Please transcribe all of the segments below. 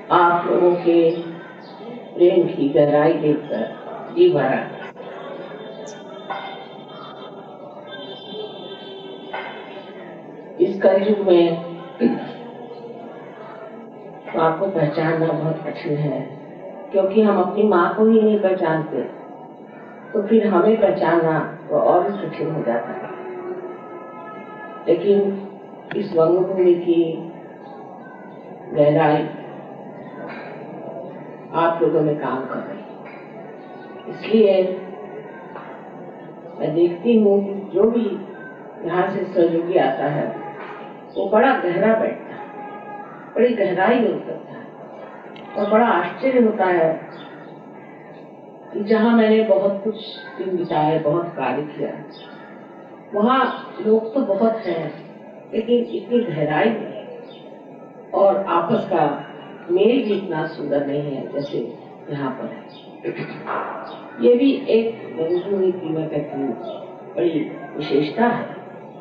आप लोगों के प्रेम की गहराई देखकर जी भरा। इस कलयुग में तो आपको पहचानना बहुत कठिन है, क्योंकि हम अपनी माँ को ही नहीं पहचानते, तो फिर हमें पहचानना तो और भी कठिन हो जाता है। लेकिन इस वंगभूमि की गहराई आप लोगों में काम कर रही है। इसलिए मैं देखती हूँ कि जो भी यहाँ से सहयोगी आता है वो बड़ा गहरा बैठता है, बड़ी गहराई में उतरता है और बड़ा आश्चर्य होता है कि जहाँ मैंने बहुत कुछ दिन बिताए, बहुत कार्य किया, वहाँ लोग तो बहुत हैं, लेकिन इतनी गहराई में और आपस का मेल भी इतना सुंदर नहीं है जैसे यहाँ पर है। ये भी एक वंगभूमि की मैं कहती हूँ बड़ी विशेषता है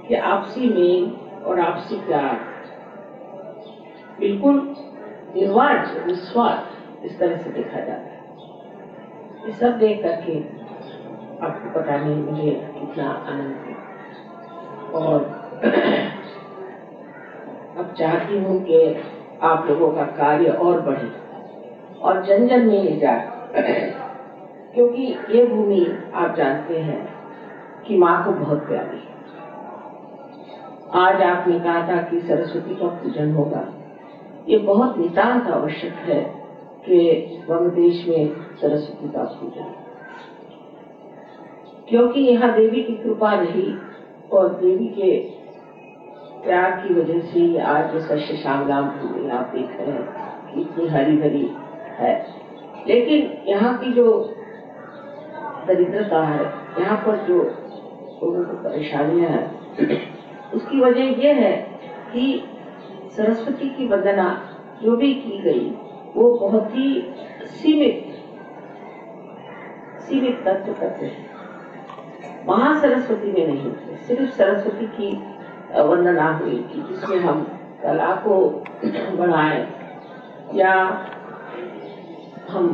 कि आपसी मेल और आपसी प्यार बिल्कुल निर्वाज निस्वार्थ इस तरह से देखा जाता है। ये सब देख करके आपको पता नहीं मुझे कितना आनंद है। और अब चाहती हूँ कि आप लोगों का कार्य और बढ़े और जन जन में ले जाए, क्योंकि ये भूमि आप जानते हैं कि माँ को बहुत प्यारी है। आज आपने कहा था कि सरस्वती का पूजन होगा, ये बहुत नितांत आवश्यक है कि वंग देश में सरस्वती का पूजन, क्योंकि यहाँ देवी की कृपा रही और देवी के प्यार की वजह से आज सस्य श्यामलाम भूमि आप देख रहे हैं कि इतनी हरी भरी है। लेकिन यहाँ की जो दरिद्रता है, यहाँ पर जो लोगों को परेशानियां हैं, उसकी वजह यह है कि सरस्वती की वंदना जो भी की गई वो बहुत ही सीमित तत्व करते हैं। महासरस्वती में नहीं, सिर्फ सरस्वती की वंदना हुई कि जिसमें हम कला को बढ़ाएं, या हम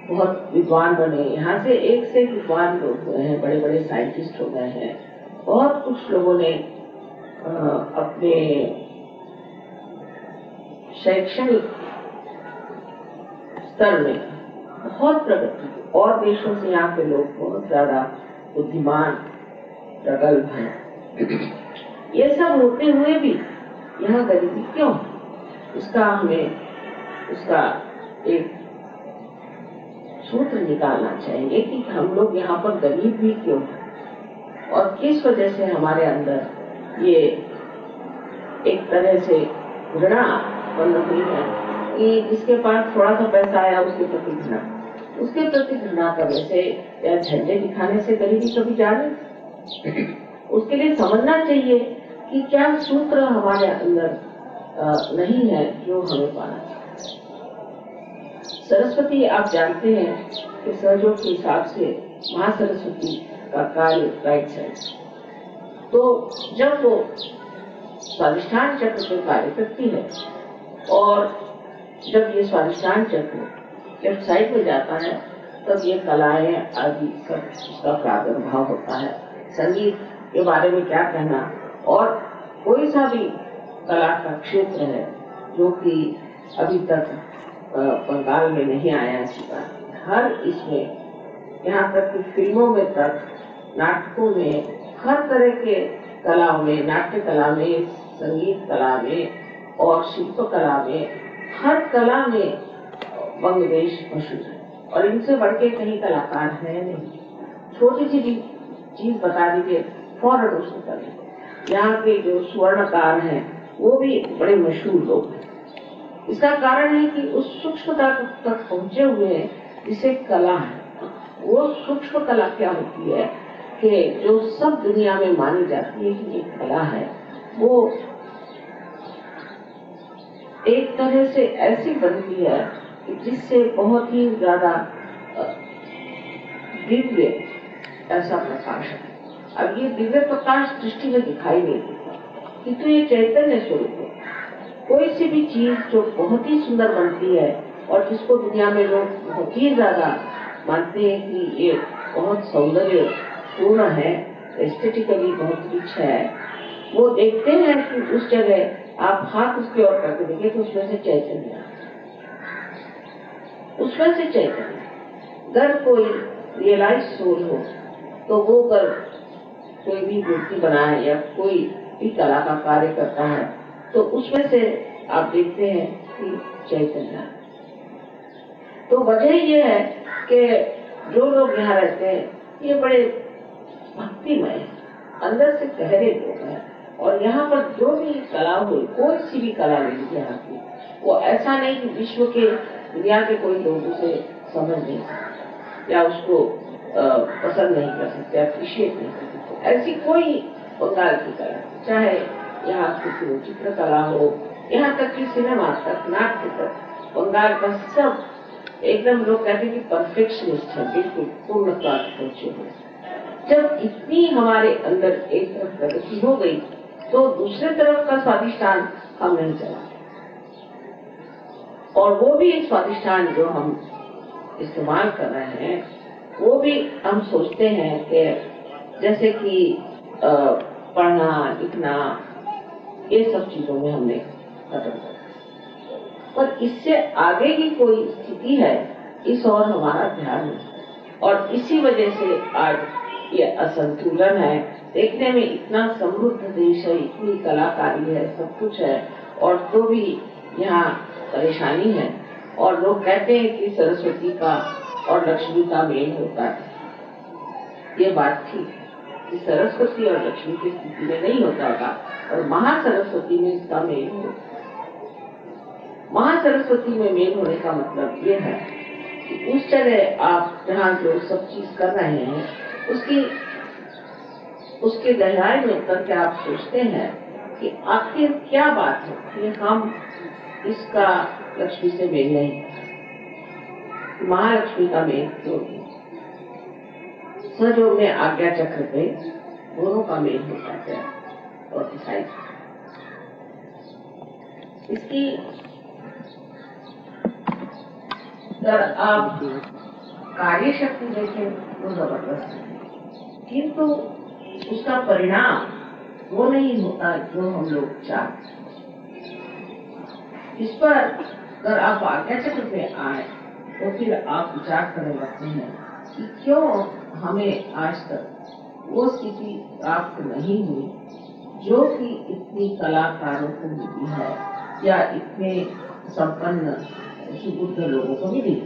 बहुत विद्वान बने। यहाँ से एक से विद्वान लोग हुए हैं, बड़े बड़े साइंटिस्ट हो गए हैं, बहुत कुछ लोगों ने अपने शैक्षणिक स्तर में बहुत प्रगति की, और देशों से यहाँ के लोग बहुत ज्यादा बुद्धिमान प्रगल्भ हैं। ये सब होते हुए भी यहाँ गरीबी क्यों? उसका एक सूत्र निकालना चाहिए कि हम लोग यहाँ पर गरीब भी क्यों हैं और किस वजह से हमारे अंदर ये एक तरह से घृणा बन रही है कि जिसके पास थोड़ा सा पैसा आया उसके प्रति घृणा करने से या झंडे दिखाने से गरीबी कभी जाने। उसके लिए समझना चाहिए कि क्या सूत्र हमारे अंदर नहीं है जो हमें पाना चाहिए। सरस्वती आप जानते हैं कि सहयोग के हिसाब से महासरस्वती का कार्य राइट साइड, तो जब वो स्वादिष्ठान चक्र पे कार्य करती है और जब ये स्वादिष्ठान चक्र लेफ्ट साइड में जाता है तब ये कलाएं आदि सब उसका प्रादुर्भाव होता है। संगीत के बारे में क्या कहना, और कोई सा भी कला का क्षेत्र है जो कि अभी तक बंगाल में नहीं आया चुका, हर इसमें यहाँ तक कि फिल्मों में तक, नाटकों में, हर तरह के कलाओं में, नाट्य कला में, संगीत कला में और शिल्प कला में, हर कला में वंग देश मशहूर है और इनसे बढ़ के कहीं कलाकार है नहीं। छोटी सी चीज बता दीजिए, फौरन उसको कर लीजिए। यहाँ के जो स्वर्णकार हैं वो भी बड़े मशहूर लोग हैं। इसका कारण है कि उस सूक्ष्मता तक पहुंचे हुए हैं जिसे कला है। वो सूक्ष्म कला क्या होती है कि जो सब दुनिया में मानी जाती है कि ये कला है, वो एक तरह से ऐसी बनती है कि जिससे बहुत ही ज्यादा दिव्य ऐसा प्रकाश है। अब ये दिव्य प्रकाश दृष्टि में दिखाई नहीं देता, किंतु ये चैतन्य स्वरूप है। कोई सी भी चीज जो बहुत ही सुंदर बनती है और जिसको दुनिया में लोग बहुत ही ज्यादा मानते हैं कि ये बहुत सौंदर्य पूर्ण है, एस्थेटिकली बहुत रिच है, वो देखते हैं कि उस जगह आप हाथ उसकी ओर करके देखें तो उसमें से चैतन्य, उसमें से चैतन्य। अगर कोई रियलाइज सोल हो तो वो अगर कोई भी मूर्ति बनाए या कोई भी कला का कार्य करता है तो उसमें से आप देखते हैं कि चैतन्य। तो वजह ये है कि जो लोग यहाँ रहते हैं ये बड़े भक्तिमय हैं, अंदर से गहरे लोग हैं, और यहाँ पर जो भी कला हो, कोई सी भी कला ले लीजिए यहाँ की, वो ऐसा नहीं कि विश्व के दुनिया के कोई लोग उसे समझ नहीं सकते या उसको पसंद नहीं कर सकते, अप्रिशिएट नहीं कर सकते। ऐसी कोई बंगाल की कला, चाहे यहाँ की चित्रकला हो, यहाँ तक कि सिनेमा तक, नाट्य तक, बंगाल का सब एकदम लोग कहते हैं कि परफेक्शनिस्ट है, बिल्कुल पूर्णता पहुंचे हुए। जब इतनी हमारे अंदर एक तरफ प्रगति हो गई तो दूसरे तरफ का स्वादिष्टान हम नहीं चलाते, और वो भी स्वादिष्टान जो हम इस्तेमाल कर रहे हैं वो भी हम सोचते हैं कि जैसे कि पढ़ना लिखना ये सब चीजों में हमने खत्म कर, पर इससे आगे की कोई स्थिति है इस और हमारा ध्यान नहीं, और इसी वजह से आज ये असंतुलन है। देखने में इतना समृद्ध देश है, इतनी कलाकारी है, सब कुछ है, और तो भी यहाँ परेशानी है। और लोग कहते हैं कि सरस्वती का और लक्ष्मी का मेल होता है, ये बात थी कि सरस्वती और लक्ष्मी की स्थिति में नहीं होता था, और महासरस्वती में इसका मेल होता है। महासरस्वती में मेल होने का मतलब ये है कि उस जगह आप जहाँ जो सब चीज कर रहे हैं उसके गहराई में उतर के आप सोचते हैं कि आखिर क्या बात है कि हम इसका लक्ष्मी से मेल नहीं, महालक्ष्मी का मेल क्यों नहीं। सजो में आज्ञा चक्र पे दोनों का मेल होता है, और इसकी अगर आप कार्य शक्ति देखें तो जबरदस्त है, किंतु उसका परिणाम वो नहीं होता जो हम लोग चाहते। इस पर अगर आप आज्ञा चक्र पे आए तो फिर आप विचार करने लगते हैं कि क्यों हमें आज तक वो स्थिति प्राप्त नहीं हुई जो कि इतनी कलाकारों को मिली है या इतने संपन्न सुबुद्ध लोगों को मिली,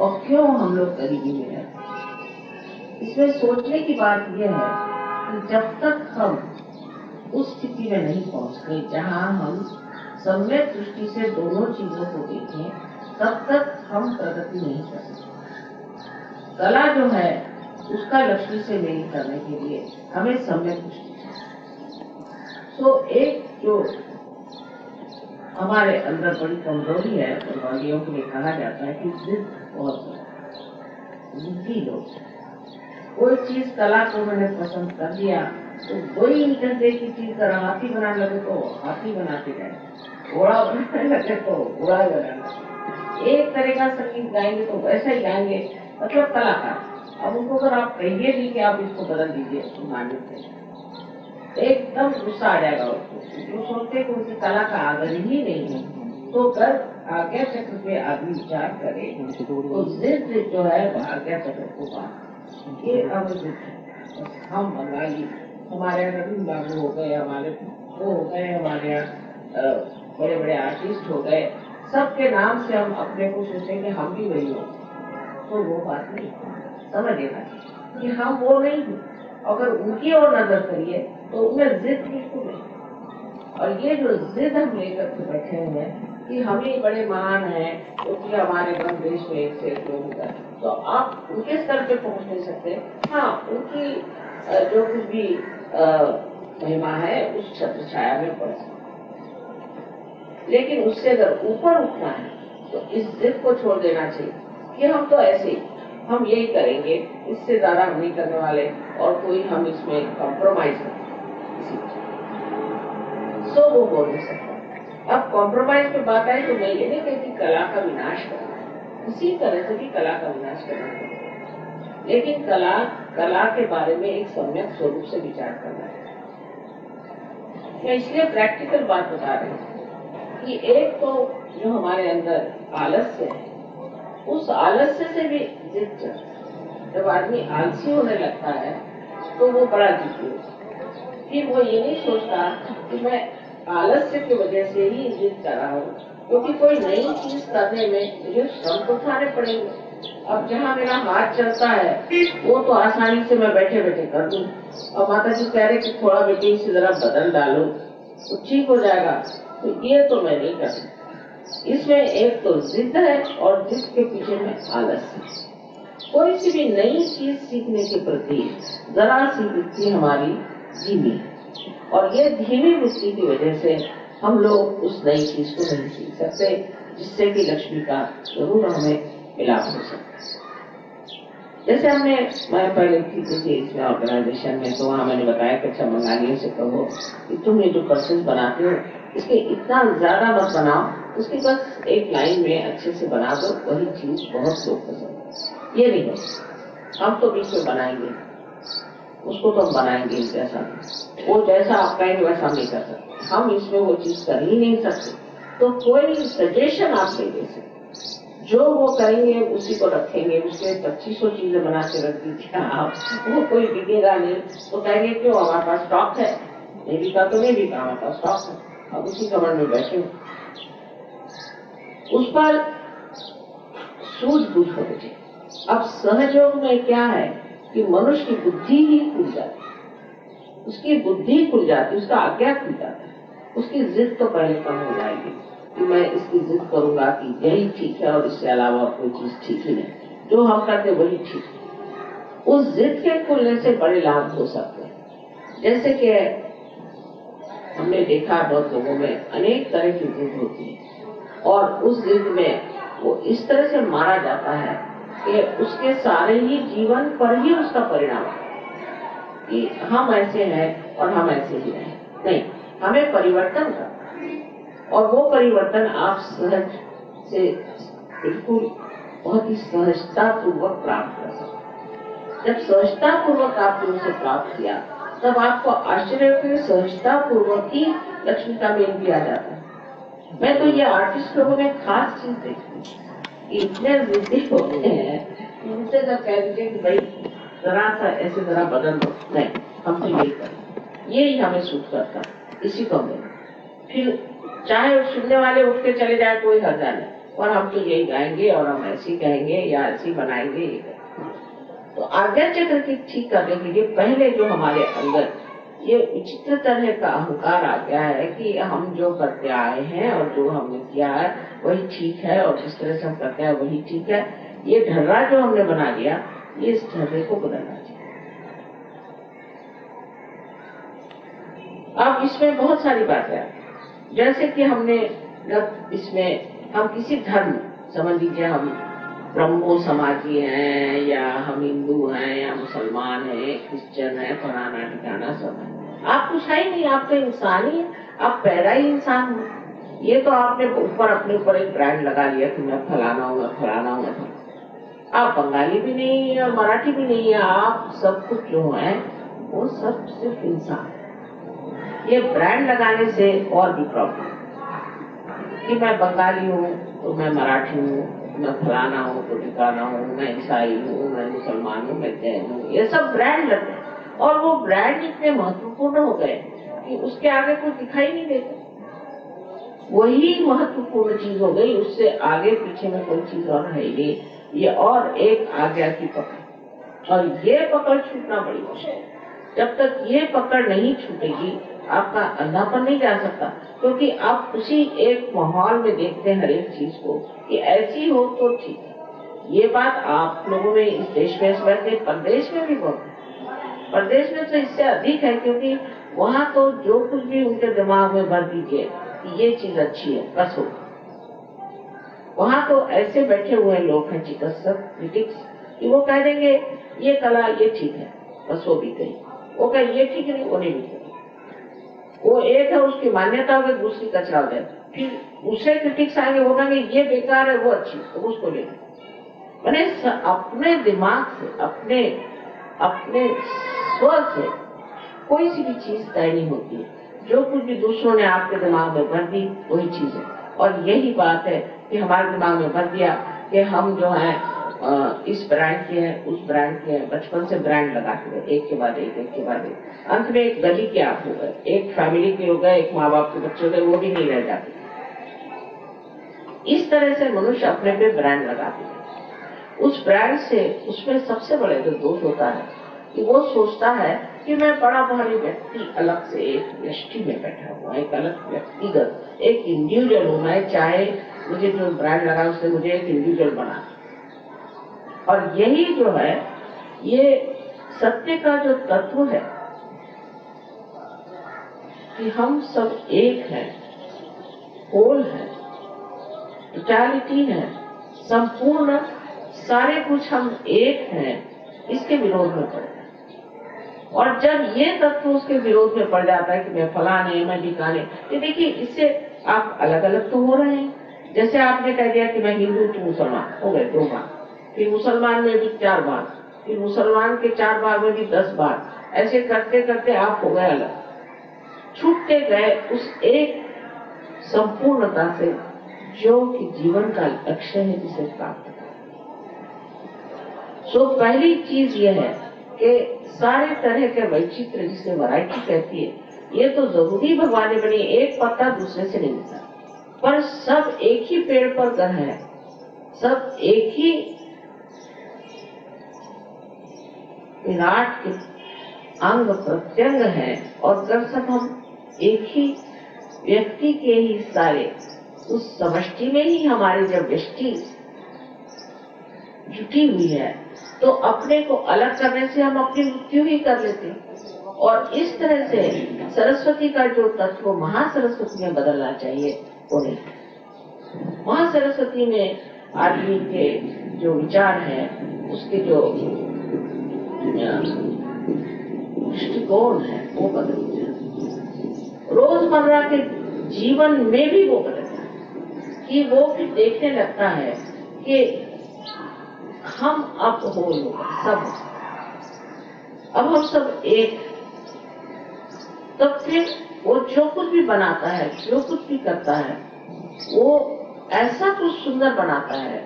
और क्यों हम लोग गरीबी में रहते। इसमें सोचने की बात यह है कि जब तक हम उस स्थिति में नहीं पहुंच गए जहां हम सम्यक दृष्टि से दोनों चीजों को देखें, तब तक हम प्रगति नहीं कर सकते। कला जो है उसका लक्ष्मी से मेल करने के लिए हमें सम्यक दृष्टि चाहिए। तो एक जो हमारे अंदर बड़ी कमजोरी है, बंगालियों के लिए कहा जाता है कि जिद बहुत जिद्दी लोग, कोई चीज कला को मैंने पसंद कर दिया तो वही कहते की चीज का हाथी बनाने लगे तो हाथी बनाते जाए, घोड़ा बनाने लगे तो घोड़ा बनाने लगे, एक तरह का संगीत गाएंगे तो वैसा ही गाएंगे, मतलब कलाकार। अब उनको अगर आप कहिए भी कि आप इसको बदल दीजिए तो मानने से एकदम गुस्सा आ जाएगा उसको, जो सोचते कि उनकी कला का आदर ही नहीं है। तो अगर आज्ञा चक्र पे आदमी विचार करे तो जिद जो है वो आज्ञा चक्र को बात, ये अवजित है। हम बंगाली, हमारे यहाँ रविंद्र बाबू हो गए, हमारे वो हो गए, हमारे यहाँ बड़े बड़े आर्टिस्ट हो गए, सबके नाम से हम अपने को सोचें कि हम भी वही हो, तो वो बात नहीं समझ लेना कि हम वो नहीं हैं। अगर उनकी ओर नजर करिए तो उनमें जिद बिल्कुल नहीं, और ये जो जिद हम लेकर के बैठे हुए हैं कि हम ही बड़े महान हैं क्योंकि हमारे बंद देश में एक से एक लोग हैं, तो आप उनके स्तर पे पहुंच नहीं सकते। हाँ, उनकी जो कुछ भी महिमा है उस छत्र छाया में पड़ सकते, लेकिन उससे अगर ऊपर उठना है तो इस जिद को छोड़ देना चाहिए कि हम तो ऐसे हम यही करेंगे, इससे ज्यादा हम नहीं करने वाले, और कोई हम इसमें कॉम्प्रोमाइज नहीं। तो वो बोल नहीं सकता। अब कॉम्प्रोमाइज पे बात आई तो मैं ये नहीं कहती कला का विनाश करना, इसी तरह से भी कला का विनाश करना है, लेकिन कला के बारे में एक सम्यक स्वरूप से विचार करना है। मैं इसलिए प्रैक्टिकल बात बता रही हूँ कि एक तो जो हमारे अंदर आलस्य है, उस आलस्य से भी जिद चलता है। जब आदमी आलसी होने लगता है तो वो बड़ा जिद्दी होता है। फिर वो ये नहीं सोचता कि मैं आलस्य की वजह से ही जिद कर रहा हूँ, क्योंकि कोई नई चीज करने में मुझे श्रम तो उठाने पड़ेंगे। अब जहाँ मेरा हाथ चलता है वो तो आसानी से मैं बैठे बैठे कर दूं। और माता जी कह रहे कि थोड़ा बेटी इसे जरा बदल डालो तो ठीक हो जाएगा, तो ये तो मैं नहीं कर सकती। इसमें एक तो जिद है और जिद के पीछे में आलस्य। कोई सी भी नई चीज सीखने के प्रति जरा सी वृत्ति हमारी धीमी है, और ये धीमी वृत्ति की वजह से हम लोग उस नई चीज को नहीं सीख सकते, जिससे कि लक्ष्मी का जरूर हमें मिलाप हो सकता है। जैसे मैं पहले थी किसी इसमें ऑर्गेनाइजेशन में, तो वहाँ मैंने बताया कि अच्छा बंगालियों से कहो कि तुम ये जो पर्सेस बनाते हो इसके इतना ज्यादा मत बनाओ, उसकी बस एक लाइन में अच्छे से बना दो, वही चीज बहुत लोग पसंद। ये नहीं है हम तो बीच में बनाएंगे, उसको तो हम बनाएंगे जैसा, वो जैसा आप कहेंगे वैसा नहीं कर सकते, हम इसमें वो चीज कर ही नहीं सकते। तो कोई सजेशन आप नहीं दे सकते, जो वो करेंगे उसी को रखेंगे। उसके 2500 चीजें बना के रख दीजिए आप, वो कोई बिकेगा नहीं तो कहेंगे क्यों, हमारे पास स्टॉक है, नहीं बिका तो नहीं बिका, हमारे पास स्टॉक है, अब उसी कमर में बैठे। उस पर सूझबूझ होनी चाहिए। अब सहयोग में क्या है कि मनुष्य की बुद्धि ही खुल जाती, उसकी बुद्धि खुल जाती, उसका आज्ञा खुल जाता है, उसकी जिद तो पहले कम हो जाएगी कि मैं इसकी जिद करूंगा कि यही ठीक है और इससे अलावा कोई चीज ठीक ही नहीं, जो हम करते वही ठीक है। उस जिद के खुलने से बड़े लाभ हो सकते हैं। जैसे कि हमने देखा बहुत लोगों में अनेक तरह की जिद होती है, और उस जिद में वो इस तरह से मारा जाता है कि उसके सारे ही जीवन पर ही उसका परिणाम है कि हम ऐसे हैं और हम ऐसे ही रहें। नहीं, हमें परिवर्तन करना, और वो परिवर्तन आप सहज से बिल्कुल बहुत ही सहजता पूर्वक प्राप्त कर सकते। जब सहजता पूर्वक आपने उसे प्राप्त किया तब आपको आश्चर्य के सहजता पूर्वक ही लक्ष्मी का मेल भी आ जाता है। मैं तो ये आर्टिस्ट लोगों में खास चीज देखती कि इतने जिद्दी होते हैं, उनसे जब कह दीजिए कि भाई जरा सा ऐसे जरा बदल दो, नहीं हम तो यही करें, यही हमें सूट करता, इसी को हम फिर चाहे सुनने वाले उठ के चले जाए कोई हर्जा नहीं, और हम तो यही गाएंगे और हम ऐसी कहेंगे या ऐसी बनाएंगे, ये तो आज्ञा चक्र की ठीक करने के लिए पहले जो हमारे अंदर ये विचित्र तरह का अहंकार आ गया है कि हम जो करते आए हैं और जो हमने किया है वही ठीक है और जिस तरह से हम करते हैं वही ठीक है, ये ढर्रा जो हमने बना लिया, ये इस ढर्रे को बदलना चाहिए। अब इसमें बहुत सारी बातें हैं, जैसे कि हमने जब इसमें हम किसी धर्म समझ लीजिए, हम ब्रह्मो समाजी हैं या हम हिंदू हैं या मुसलमान हैं, क्रिश्चियन है, फलाना ठिकाना सब है, आप कुछ है ही नहीं, आप तो इंसान ही, आप पैदा ही इंसान हो। ये तो आपने ऊपर अपने ऊपर एक ब्रांड लगा लिया कि मैं फलाना हूँ, मैं फलाना हूँ, आप बंगाली भी नहीं है और मराठी भी नहीं है, आप सब कुछ जो है वो सब सिर्फ इंसान। ये ब्रांड लगाने से और भी प्रॉब्लम कि मैं बंगाली हूँ तो मैं मराठी हूँ, मैं फलाना हूँ तो ठिकाना हूँ, मैं ईसाई हूँ, मैं मुसलमान हूँ, मैं जैन हूँ, ये सब ब्रांड लगते हैं। और वो ब्रांड इतने महत्वपूर्ण हो गए कि उसके आगे कुछ दिखाई नहीं देता, वही महत्वपूर्ण चीज हो गई, उससे आगे पीछे में कोई चीज और है ही नहीं। ये और एक आज्ञा की पकड़, और ये पकड़ छूटना बड़ी मुश्किल है। जब तक ये पकड़ नहीं छूटेगी आपका अंधापन नहीं जा सकता, क्योंकि आप उसी एक माहौल में देखते हैं हर एक चीज को कि ऐसी हो तो ठीक है। ये बात आप लोगों में इस देश में वैसे परदेश में भी बहुत है, परदेश में तो इससे अधिक है, क्योंकि वहाँ तो जो कुछ भी उनके दिमाग में भर दीजिए कि ये चीज अच्छी है बस हो। वहाँ तो ऐसे बैठे हुए लोग हैं चिकित्सक, क्रिटिक्स, कि वो कह देंगे ये कला ये ठीक है बस वो भी गई, वो कहे ये ठीक नहीं वो नहीं भी गई। वो एक है उसकी मान्यता होगी, दूसरी कचरा हो जाए, फिर दूसरे क्रिटिक्स आएंगे, वो कहेंगे ये बेकार है वो अच्छी, तो उसको ले। मैंने अपने दिमाग से, अपने अपने स्व से कोई सी भी चीज तय नहीं होती है। जो कुछ भी दूसरों ने आपके दिमाग में भर दी वही चीज है। और यही बात है कि हमारे दिमाग में भर दिया कि हम जो है इस ब्रांड के हैं, उस ब्रांड के हैं, बचपन से ब्रांड लगाते गए, एक के बाद एक, एक के बाद एक। अंत में एक गली के आप हो गए, एक फैमिली के हो गए, एक माँ बाप के बच्चे हो गए, वो भी नहीं रह जाते। इस तरह से मनुष्य अपने पे ब्रांड लगाते हैं। उस ब्रांड से उसमें सबसे बड़ा जो दोष होता है कि वो सोचता है कि मैं बड़ा भारी व्यक्ति अलग से एक व्यष्टि में बैठा हुआ, एक अलग व्यक्तिगत, एक इंडिविजुअल हूं मैं, चाहे मुझे जो ब्रांड लगा उससे मुझे एक इंडिविजुअल बना। और यही जो है ये सत्य का जो तत्व है कि हम सब एक हैं, होल है, टोटलिटी है, संपूर्ण सारे कुछ हम एक हैं, इसके विरोध में पड़े। और जब ये तत्व उसके विरोध में पड़ जाता है कि मैं फलाने, मैं ढिकाने, तो देखिए इससे आप अलग अलग तो हो रहे हैं। जैसे आपने कह दिया कि मैं हिंदू तू मुसलमान, हो गए 2 भाग, फिर मुसलमान में भी 4 भाग, फिर मुसलमान के 4 भाग में भी 10 भाग, ऐसे करते करते आप हो गए अलग, छूटते गए उस एक संपूर्णता से जो कि जीवन का लक्ष्य है जिसे प्राप्त करना। सो पहली चीज यह है कि सारे तरह के वैचित्र जिसे वैरायटी कहती है, ये तो जरूरी भगवान ने बनी, एक पत्ता दूसरे से नहीं मिलता, पर सब एक ही पेड़ पर घर है, सब एक ही विराट के अंग प्रत्यंग है, और जब सब हम एक ही व्यक्ति के ही सारे उस समष्टि में ही हमारी जब दृष्टि जुटी हुई है, तो अपने को अलग करने से हम अपनी मृत्यु ही कर लेते हैं। और इस तरह से सरस्वती का जो तत्व महासरस्वती में बदलना चाहिए वो नहीं। महासरस्वती में आदमी के जो विचार है, उसके जो दृष्टिकोण है वो बदल जाए। रोजमर्रा के जीवन में भी वो बदल जाए कि वो फिर देखने लगता है कि हम अब हो सब, अब हम सब एक। तब फिर वो जो कुछ भी बनाता है, जो कुछ भी करता है, वो ऐसा कुछ सुंदर बनाता है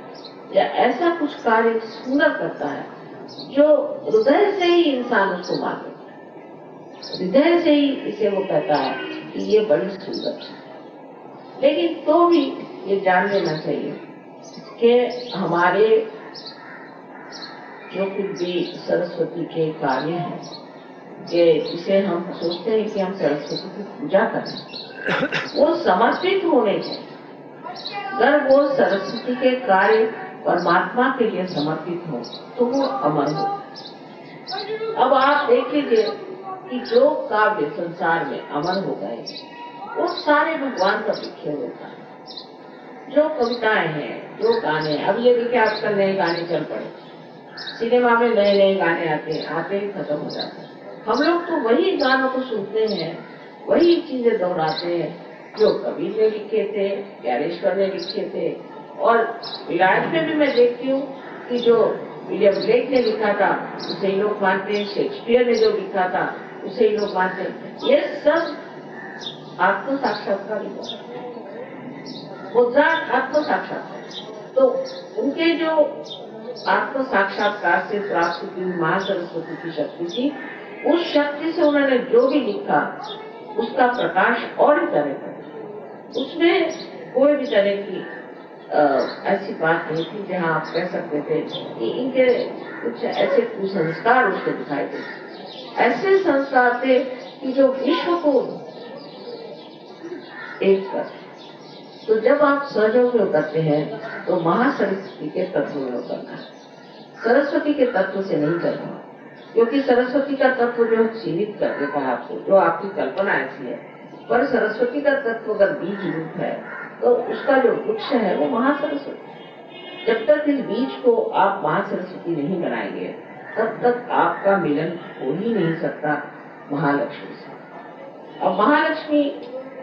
या ऐसा कुछ कार्य सुंदर करता है जो हृदय से ही इंसान उसको मान लेता है, हृदय से ही इसे वो कहता है कि ये बड़ी सुंदर है। लेकिन तो भी ये जान लेना चाहिए कि हमारे जो कुछ भी सरस्वती के कार्य हैं, कि जिसे हम सोचते हैं कि हम सरस्वती की पूजा करें, वो समर्पित होने चाहिए। अगर वो सरस्वती के कार्य परमात्मा के लिए समर्पित हो तो वो अमर हो। अब आप देख लीजिए कि जो काव्य संसार में अमर हो गए वो सारे भगवान का लिखे होता है। जो कविताएं हैं, जो गाने, अब ये देखिए आजकल नए गाने चल पड़े, सिनेमा में नए नए गाने आते ही खत्म हो जाते हैं। हम लोग तो वही गानों को सुनते हैं, वही चीजें दोहराते हैं जो कबीर ने लिखे थे, ज्ञानेश्वर ने लिखे थे। और विराट में भी मैं देखती हूँ कि जो विलियम ब्लेक ने लिखा था उसे ही लोग मानते हैं, शेक्सपियर ने जो लिखा था उसे ही लोग मानते हैं। ये सब आत्म साक्षात्कार आत्म साक्षात्कार। तो उनके जो आत्म साक्षात्कार से प्राप्त की माँ सरस्वती की शक्ति थी, उस शक्ति से उन्होंने जो भी लिखा उसका प्रकाश और ही तरह का, उसमें कोई भी तरह की ऐसी बात नहीं थी जहाँ आप कह सकते थे कि इनके कुछ ऐसे कुसंस्कार उसको दिखाई देते। ऐसे संस्कार थे कि जो विश्व को एक कर। तो जब आप सहयोग में उतरते हैं तो महासरस्वती के तत्व में उतरना है, सरस्वती के तत्व से नहीं करना, क्योंकि सरस्वती का तत्व जो सीमित कर देता है आपको, जो आपकी कल्पना ऐसी है। पर सरस्वती का तत्व अगर बीज रूप है तो उसका जो वृक्ष है वो महासरस्वती। जब तक इस बीज को आप महासरस्वती नहीं बनाएंगे तब तक आपका मिलन हो ही नहीं सकता महालक्ष्मी से। अब महालक्ष्मी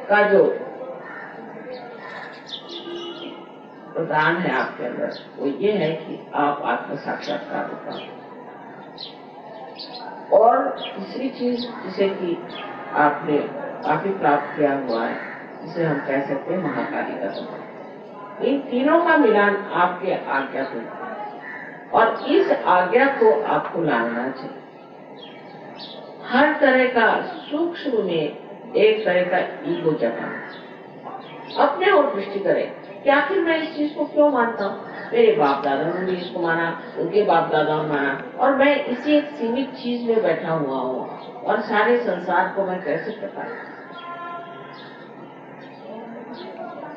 का जो प्रदान है आपके अंदर वो ये है कि आप आत्म साक्षात्कार होता है। और तीसरी चीज जिसे कि आपने काफी प्राप्त किया हुआ है, जिसे हम कह सकते हैं महाकाली का तत्व। इन तीनों का मिलान आपके आज्ञा को, और इस आज्ञा को आपको लाना चाहिए। हर तरह का सूक्ष्म में एक तरह का ईगो जगाना, अपने और दृष्टि करें कि आखिर मैं इस चीज को क्यों मानता हूँ। मेरे बाप दादा ने भी इसको माना, उनके बाप दादा ने माना, और मैं इसी एक सीमित चीज में बैठा हुआ हूँ, और सारे संसार को मैं कैसे पता।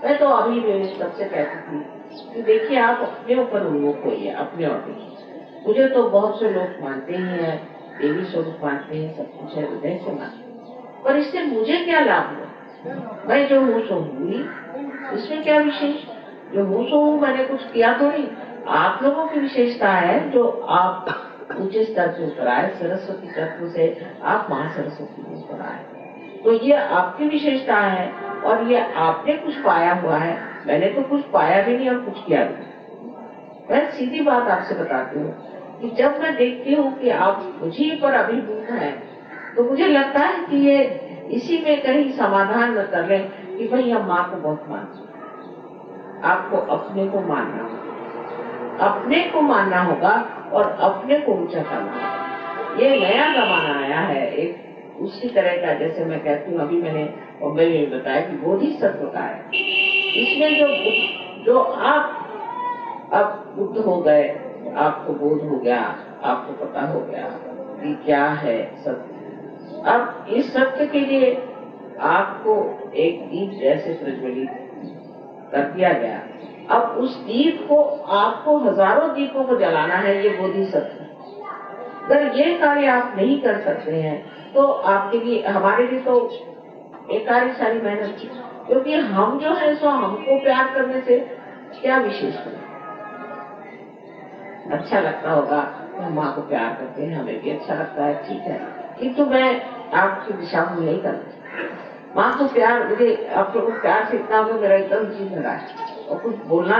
मैं तो अभी भी सबसे कहती थी कि देखिए आप अपने ऊपर उन्मुख होइए, अपने और देखिए। मुझे तो बहुत से लोग मानते ही है, देवी स्वरूप मानते हैं, सब कुछ है, हृदय से मानते, पर इससे मुझे क्या लाभ हुआ। मैं जो हूँ सो हूँ ही, इसमें क्या विशेष। जो हूँ सो हूँ, मैंने कुछ किया तो नहीं। आप लोगों की विशेषता है जो आप ऊंचे स्तर से उतर आए, सरस्वती तत्व से आप महासरस्वती में उतर आए, तो ये आपकी विशेषता है, और ये आपने कुछ पाया हुआ है। मैंने तो कुछ पाया भी नहीं और कुछ किया भी नहीं। मैं सीधी बात आपसे बताती हूँ कि जब मैं देखती हूँ कि आप मुझे पर अभिभूत हैं, तो मुझे लगता है कि ये इसी में कहीं समाधान न कर लें कि भाई हम माँ को बहुत मानते हैं। आपको अपने को मानना होगा, अपने को मानना होगा और अपने को ऊंचा करना होगा। ये नया जमाना आया है एक उसी तरह का, जैसे मैं कहती हूँ, अभी मैंने बॉम्बे में बताया कि बोधिसत्व का है। इसमें जो आप अब बुद्ध हो गए, आपको बोध हो गया, आपको पता हो गया कि क्या है सत्य। अब इस सत्य के लिए आपको एक दीप जैसे प्रज्वलित कर दिया गया। अब उस दीप को आपको हजारों दीपों को जलाना है, ये बोधिसत्व। अगर ये कार्य आप नहीं कर सकते हैं तो आपके लिए, हमारे लिए तो एकारी सारी मेहनत की, क्योंकि हम जो है सो हमको प्यार करने से क्या विशेष है। अच्छा लगता होगा, हम माँ को प्यार करते हैं, हमें भी अच्छा लगता है, ठीक है, किंतु मैं आपकी दिशा में नहीं करती। माँ को प्यार, मुझे आप लोगों को प्यार से इतना हो, मेरा एकदम जी भरा है, और कुछ बोलना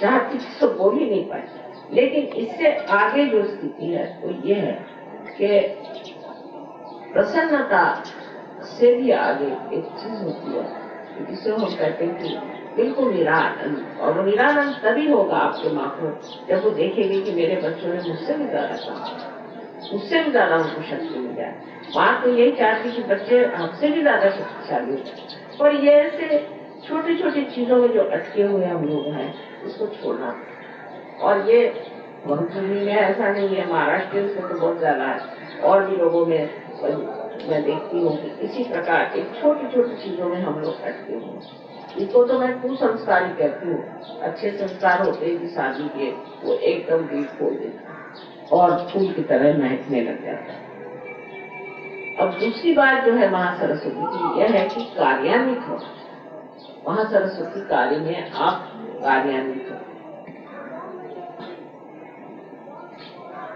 चाहती तो बोल ही नहीं पाए। लेकिन इससे आगे जो स्थिति है वो ये है कि प्रसन्नता से भी आगे एक चीज होती है जिसे हम कहते हैं कि बिल्कुल निरानंद। और वो निरानंद तभी होगा आपके माँ को जब वो देखेगी कि मेरे बच्चों ने मुझसे भी ज्यादा काम, उससे भी ज्यादा उनको शक्ति मिल जाए। माँ तो यही चाहती कि बच्चे हमसे भी ज्यादा शक्तिशाली हो जाए, पर ये ऐसे छोटी छोटी चीजों में जो अटके हुए हम लोग हैं, इसको छोड़ना। और ये भोजपुरी में ऐसा नहीं है, महाराष्ट्र में तो बहुत ज्यादा है, और भी लोगों में मैं देखती हूँ कि इसी प्रकार एक छोटी छोटी चीजों में हम लोग अटके हुए। इसको तो मैं कुसंस्कारी कहती हूँ। अच्छे संस्कार होते हैं कि शादी के, वो एकदम दिल खोल देता और फूल की तरह महकने लग जाता है। अब दूसरी बात जो है महासरस्वती की यह है कि कार्यान्वित हो। महासरस्वती कार्य में आप कार्यान्वित हो।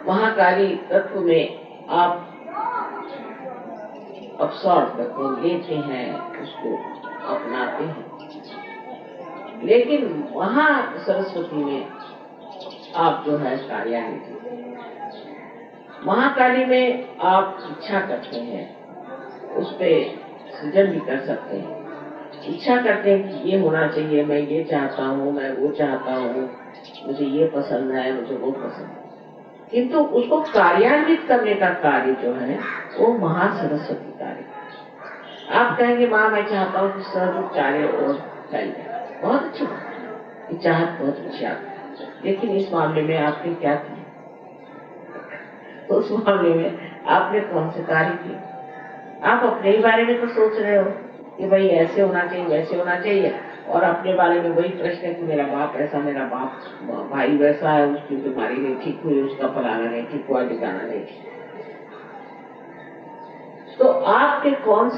महाकाली तत्व में आप अब्सॉर्ब करते हैं, लेते हैं, उसको अपनाते हैं। लेकिन वहाँ सरस्वती में आप जो है कार्यान्वित। महाकाली में आप इच्छा करते हैं, उस पे सृजन भी कर सकते हैं। इच्छा करते हैं कि ये होना चाहिए, मैं ये चाहता हूँ, मैं वो चाहता हूँ, मुझे ये पसंद है, मुझे वो पसंद है। किंतु उसको कार्यान्वित करने का कार्य जो है वो महासरस्वती कार्य। आप कहेंगे माँ मैं चाहता हूँ कि सहयोग चारे और फैल जाए, बहुत अच्छी बात, ये चाहत बहुत अच्छी आपकी, लेकिन इस मामले में आपने क्या किया? तो उस मामले में आपने कौन से कार्य किए? आप अपने ही बारे में तो सोच रहे हो कि भाई ऐसे होना चाहिए, वैसे होना चाहिए, और अपने बारे में वही प्रश्न है कि मेरा बाप ऐसा, मेरा बाप भाई वैसा है, उसकी बीमारी नहीं ठीक हुई, उसका फलाना नहीं ठीक हुआ, ठिकाना नहीं ठीक। तो आपके कौन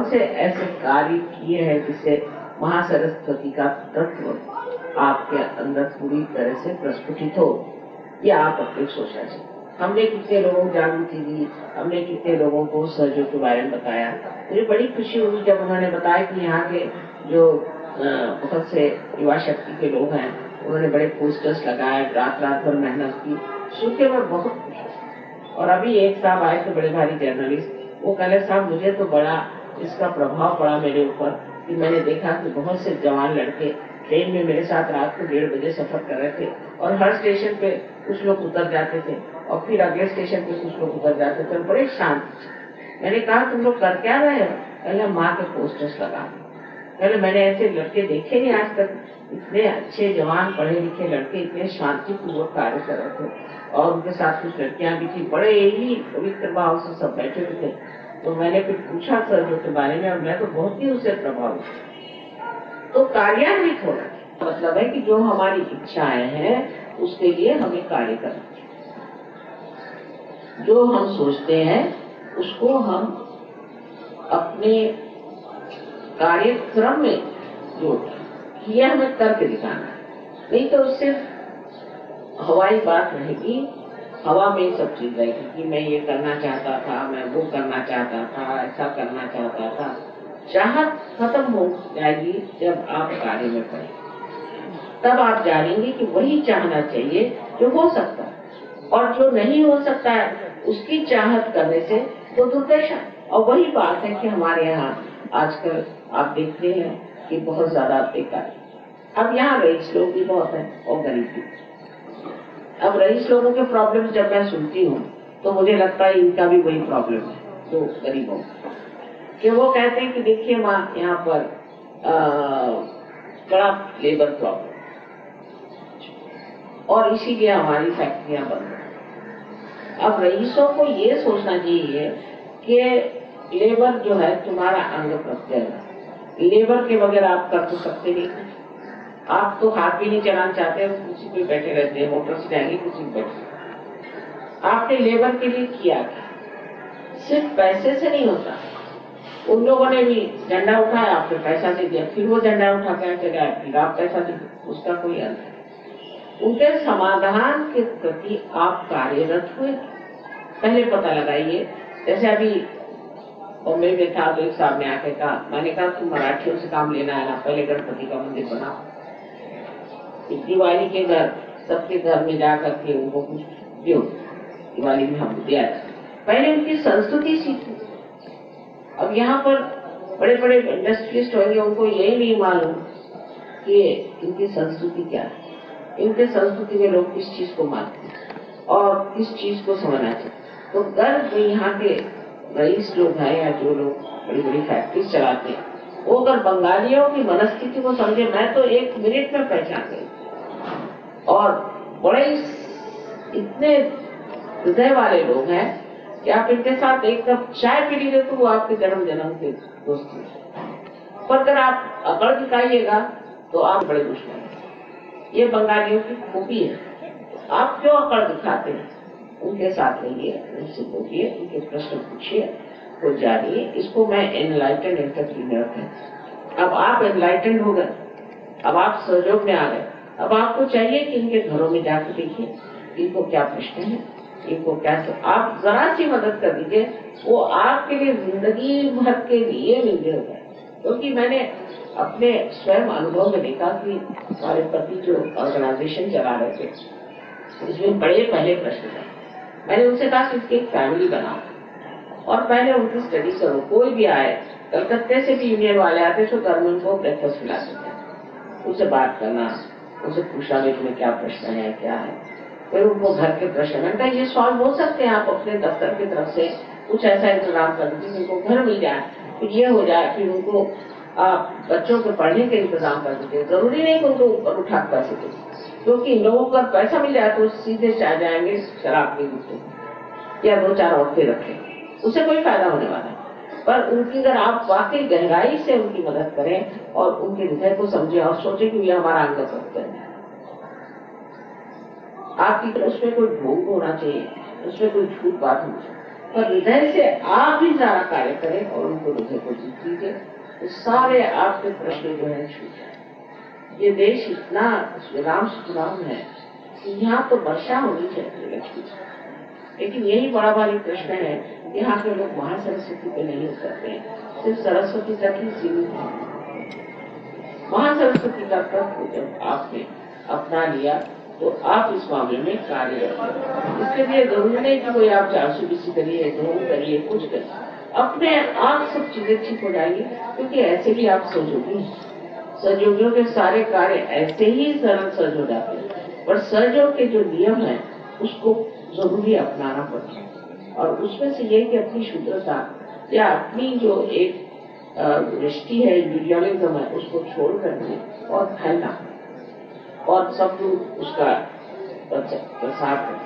से ऐसे कार्य किए हैं जिससे महासरस्वती का तत्व आपके अंदर पूरी तरह से प्रस्फुटित हो? ये आप अपनी सोचना चाहिए। हमने कितने लोगों को जागृति दी, हमने कितने लोगों को सहयोग के बारे में बताया। मुझे बड़ी खुशी हुई जब उन्होंने बताया कि यहाँ के जो बहुत से युवा शक्ति के लोग हैं, उन्होंने बड़े पोस्टर्स लगाए, रात भर मेहनत की। सुन के मैं बहुत खुश हुई। और अभी एक साहब आए थे, बड़े भारी जर्नलिस्ट, वो कहले साहब मुझे तो बड़ा इसका प्रभाव पड़ा मेरे ऊपर कि मैंने देखा कि बहुत से जवान लड़के ट्रेन में मेरे साथ रात को 1:30 बजे सफर कर रहे थे और हर स्टेशन पे कुछ लोग उतर जाते थे और फिर अगले स्टेशन पे कुछ लोग उतर जाते थे, बड़े शांत। मैंने कहा तुम लोग कर क्या रहे हो? पहले माँ के पोस्टर्स लगा। पहले मैंने ऐसे लड़के देखे नहीं आज तक, इतने अच्छे जवान पढ़े लिखे लड़के इतने शांतिपूर्वक कार्य कर रहे थे और उनके साथ कुछ लड़कियां भी थी, बड़े ही पवित्र भाव से सब बैठे हुए थे। तो मैंने फिर पूछा सर के बारे में और मैं तो बहुत ही उससे प्रभावित। तो कार्यान्वित होना मतलब है कि जो हमारी इच्छाएं हैं उसके लिए हमें कार्य करना चाहिए। जो हम सोचते हैं उसको हम अपने कार्यक्रम में जोड़ना, ये हमें करके दिखाना है। नहीं तो सिर्फ हवाई बात रहेगी, हवा में सब चीज रहेगी कि मैं ये करना चाहता था, मैं वो करना चाहता था, ऐसा करना चाहता था। चाहत खत्म हो जाएगी जब आप कार्य में पड़ेंगे, तब आप जानेंगे कि वही चाहना चाहिए जो हो सकता है, और जो नहीं हो सकता है उसकी चाहत करने से तो दुर्दशा। और वही बात है कि हमारे यहाँ आजकल आप देखते हैं कि बहुत ज्यादा बेकार। अब यहाँ रईस लोग भी बहुत हैं और गरीब भी। अब रईस लोगों के प्रॉब्लम जब मैं सुनती हूँ तो मुझे लगता है इनका भी वही प्रॉब्लम है जो गरीबों कि वो कहते हैं कि देखिए माँ यहाँ पर बड़ा लेबर प्रॉब्लम और इसीलिए हमारी फैक्ट्रियां बंद हैं। अब रईसों को ये सोचना चाहिए कि लेबर जो है तुम्हारा अंग प्रत्यंग है, लेबर के बगैर आप कर तो सकते नहीं। आप तो हाथ भी नहीं चलाना चाहते, कुर्सी पे बैठे रहते हैं, मोटर से जाएंगे कुर्सी पे बैठे। आपने लेबर के लिए किया क्या? सिर्फ पैसे से नहीं होता। उन लोगों ने भी झंडा उठाया, आपने पैसा दे दिया, फिर वो झंडा उठा कर चले आए, फिर आप पैसा दे दिया, उसका कोई अंत नहीं। उनके समाधान के प्रति आप कार्यरत हुए, पहले पता लगाइए। जैसे अभी बॉम्बे में था तो एक साहब ने आके कहा, मैंने कहा तुम मराठियों से काम लेना है ना, पहले गणपति का मंदिर बनाओ। दिवाली के घर सबके घर में जाकर के उनको कुछ दो, दिवाली में हम दिया, पहले उनकी संस्कृति सीखो। अब यहाँ पर बड़े बड़े इंडस्ट्रियलिस्ट होंगे, उनको यही नहीं मालूम कि इनकी संस्कृति क्या है, इनके संस्कृति में लोग किस चीज को मानते हैं और किस चीज को समझना चाहिए। तो गर्व यहाँ के रईस लोग हैं या जो लोग बड़ी बड़ी फैक्ट्रीज चलाते हैं, वो अगर बंगालियों की मनस्थिति को समझे, मैं तो 1 मिनट में पहचान गई। और बड़े इतने हृदय वाले लोग हैं कि आप इनके साथ एक कप चाय पी लीजिए तो वो आपके जन्म जन्म के दोस्त हैं। पर अगर आप अकड़ दिखाइएगा तो आप बड़े दुश्मन हैं। ये बंगालियों की खूबी है। आप क्यों अकड़ दिखाते हैं? उनके साथ रहिए, उनसे बोलिए, उनके प्रश्न पूछिए, तो जानिए। इसको मैं एनलाइटेंड एंटरप्रेन्योर कहती हूँ। अब आप एनलाइटेंड हो गए, अब आप सहयोग में आ गए। अब आपको चाहिए कि इनके घरों में जाकर देखिए इनको क्या प्रश्न है, इनको क्या आप जरा सी मदद कर दीजिए, वो आपके लिए जिंदगी भर के लिए मिलते हो गए। क्योंकि मैंने अपने स्वयं अनुभव में देखा कि हमारे पति जो ऑर्गेनाइजेशन चला रहे थे, इसमें बड़े पहले प्रश्न थे। मैंने उनसे कहा कि इसकी एक फैमिली बनाओ और पहले उनकी स्टडी करो। कोई भी आए, कलकत्ते से भी यूनियन वाले आते तो घर में उनको ब्रेकफास्ट खिलाते थे, उनसे बात करना, उनसे पूछना भी तुम्हें क्या प्रश्न है, क्या है, फिर उनको घर के प्रश्न। मैंने कहा ये सॉल्व हो सकते हैं, आप अपने दफ्तर की तरफ से कुछ ऐसा इंतजाम कर दीजिए उनको घर मिल जाए, फिर ये हो जाए, फिर उनको आप बच्चों के पढ़ने के इंतजाम कर दीजिए। जरूरी नहीं कि उनको ऊपर उठा पैसे दीजिए, क्योंकि इन लोगों को पैसा मिल जाए तो सीधे चाह जाएंगे शराब के दूसरे या 2-4 औरतें रखें, उससे कोई फायदा होने वाला है। पर उनकी अगर आप वाकई गहराई से उनकी मदद करें और उनके हृदय को समझे और सोचे कि ये हमारा अंग प्रत्यंग है, आपकी उसमें कोई ढोंग होना चाहिए, उसमें कोई झूठ बात होनी चाहिए, पर हृदय से आप ही सारा कार्य करें और उनको हृदय को जीत लीजिए, तो सारे आपके प्रश्न जो है छूट जाए। ये देश इतना राम सुखराम है कि यहाँ तो वर्षा होनी चाहिए लक्ष्मी, लेकिन यही बड़ा भारी प्रश्न है, यहाँ के लोग महासरस्वती पे नहीं उतरते हैं, सिर्फ सरस्वती तक ही सीमित है। महासरस्वती का तत्व जब आपने अपना लिया तो आप इस मामले में कार्य करें। इसके लिए जरूरी नहीं कि कोई आप चारसुबीसी करिए, ढोंग करिए, कुछ करिए, अपने आप सब चीजें ठीक हो जाएगी, क्योंकि ऐसे भी आप सहयोगी हैं। सहयोगियों के सारे कार्य ऐसे ही सरल सहज हो जाते हैं, पर सहयोग के जो नियम है उसको जरूरी अपनाना पड़ता है। और उसमें से ये कि अपनी शुद्धता या अपनी जो एक दृष्टि है, इंडिविजुअलिज्म है, उसको छोड़ करके और फैलना और सब लोग उसका प्रसार करें।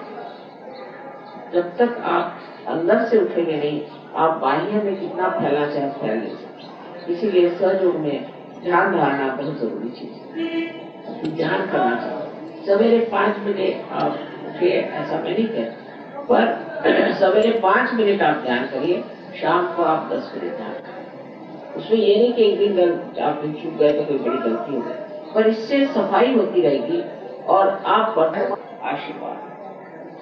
जब तक आप अंदर से उठेंगे नहीं, आप बाह्य में कितना फैलना चाहे फैल नहीं सकते। इसीलिए सहयोग में ध्यान धारना बहुत जरूरी चीज है। ध्यान करना चाहिए। सवेरे 5 मिनट आप उठिए, ऐसा मैं नहीं कहता, पर सवेरे 5 मिनट आप ध्यान करिए, शाम को आप 10 मिनट ध्यान करिए। उसमें ये नहीं कि एक दिन आप चूक गए तो कोई बड़ी गलती हो गई, पर इससे सफाई होती रहेगी और आप आशीर्वाद।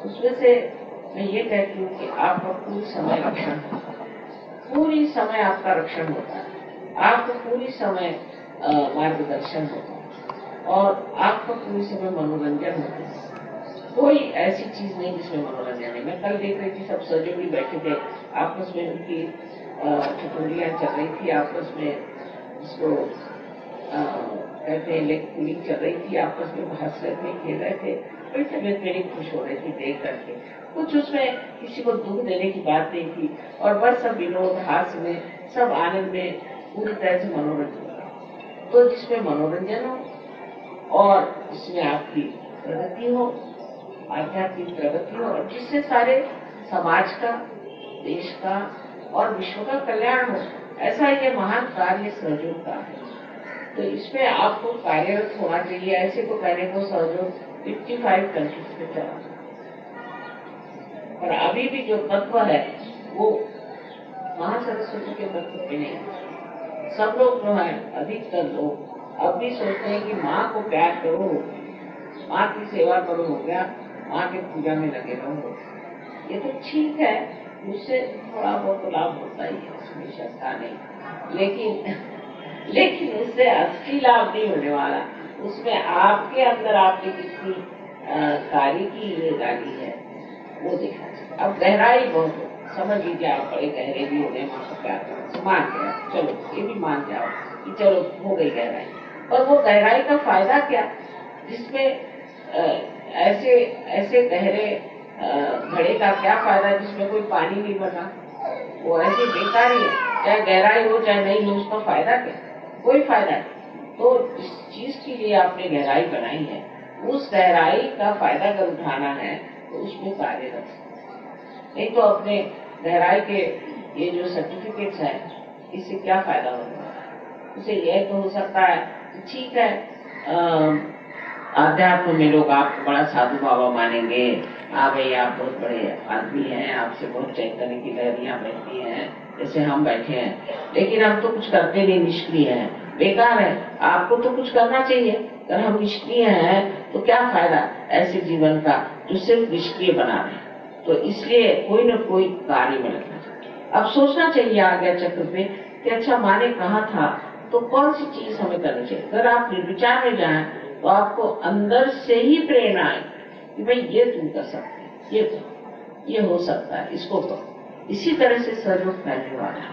उसमें से मैं ये कहती हूँ कि आपका पूरी समय रक्षण होता है, पूरी समय आपका रक्षण होता है, आपको पूरी समय मार्गदर्शन होता है और आपका पूरी समय मनोरंजन होता है। कोई ऐसी चीज नहीं जिसमें मनोरंजन है। मैं कल देख रही थी, सब सहयोगी बैठे थे, आपस में उनकी ठिठुलियां चल रही थी, आपस में इसको कहते हैं लेग पुलिंग चल रही थी, आपस में हंस रहे थे, खेल रहे थे। बड़ी तबीयत मेरी खुश हो रही थी देख करके। कुछ उसमें किसी को दुख देने की बात नहीं थी और बस सब विनोद हास्य में, सब आनंद में, पूरी तरह से मनोरंजन। तो जिसमें मनोरंजन हो और इसमें आपकी प्रगति हो, आध्यात्मिक प्रगति हो और जिससे सारे समाज का, देश का और विश्व का कल्याण हो, ऐसा ये महान कार्य सहयोग का है। तो इसमें आपको कार्यरत होना चाहिए। ऐसे को कहने को सहयोग 55 कंट्रीज में चला और अभी भी जो तत्व है वो महासरस्वती के तत्व पे नहीं है। सब लोग जो है, अधिकतर लोग अब भी सोचते हैं कि माँ को प्यार करो, माँ की सेवा करो, हो गया, माँ के पूजा में लगे रहो। ये तो ठीक है, उससे थोड़ा बहुत लाभ होता ही है, उसमें शंका नहीं, लेकिन उससे असली लाभ नहीं होने वाला। उसमें आपके अंदर आपने कितनी कार्य की ये डाली है वो देखना चाहिए। अब गहराई बहुत हो, समझ लीजिए आप बड़े गहरे भी हो गए, माँ को प्यार करना मान गया, चलो ये भी मान जाओ कि चलो हो गई गहराई, पर वो गहराई का फायदा क्या, जिसमें ऐसे गहरे घड़े का क्या फायदा जिसमें कोई पानी नहीं बना, वो ऐसे बेकार ही है। चाहे गहराई हो चाहे नहीं हो, उसका फायदा क्या, कोई फायदा नहीं। तो जिस चीज के लिए आपने गहराई बनाई है, उस गहराई का फायदा अगर उठाना है तो उसमें कार्य रखें। नहीं तो अपने गहराई के ये जो सर्टिफिकेट्स हैं, इससे क्या फायदा होगा। उसे यह तो हो सकता है ठीक है, आध्यात्म में लोग आपको बड़ा साधु बाबा मानेंगे, भाई आप बहुत बड़े आदमी हैं, आपसे बहुत चैतन्य की लहरियां बहती हैं, जैसे हम बैठे हैं, लेकिन हम तो कुछ करते नहीं, निष्क्रिय हैं, बेकार है। आपको तो कुछ करना चाहिए। अगर हम निष्क्रिय हैं तो क्या फायदा ऐसे जीवन का जो सिर्फ निष्क्रिय बना रहे। तो इसलिए कोई न कोई कार्य में लगना चाहिए। अब सोचना चाहिए आगे चक्र पे कि अच्छा माँ ने कहा था तो कौन सी चीज हमें करनी चाहिए। अगर आप निर्विचार में जाएं तो आपको अंदर से ही प्रेरणा आए कि भाई ये तुम कर सकते हैं, ये हो सकता है, इसको करो। इसी तरह से सहयोग फैलने वाला है।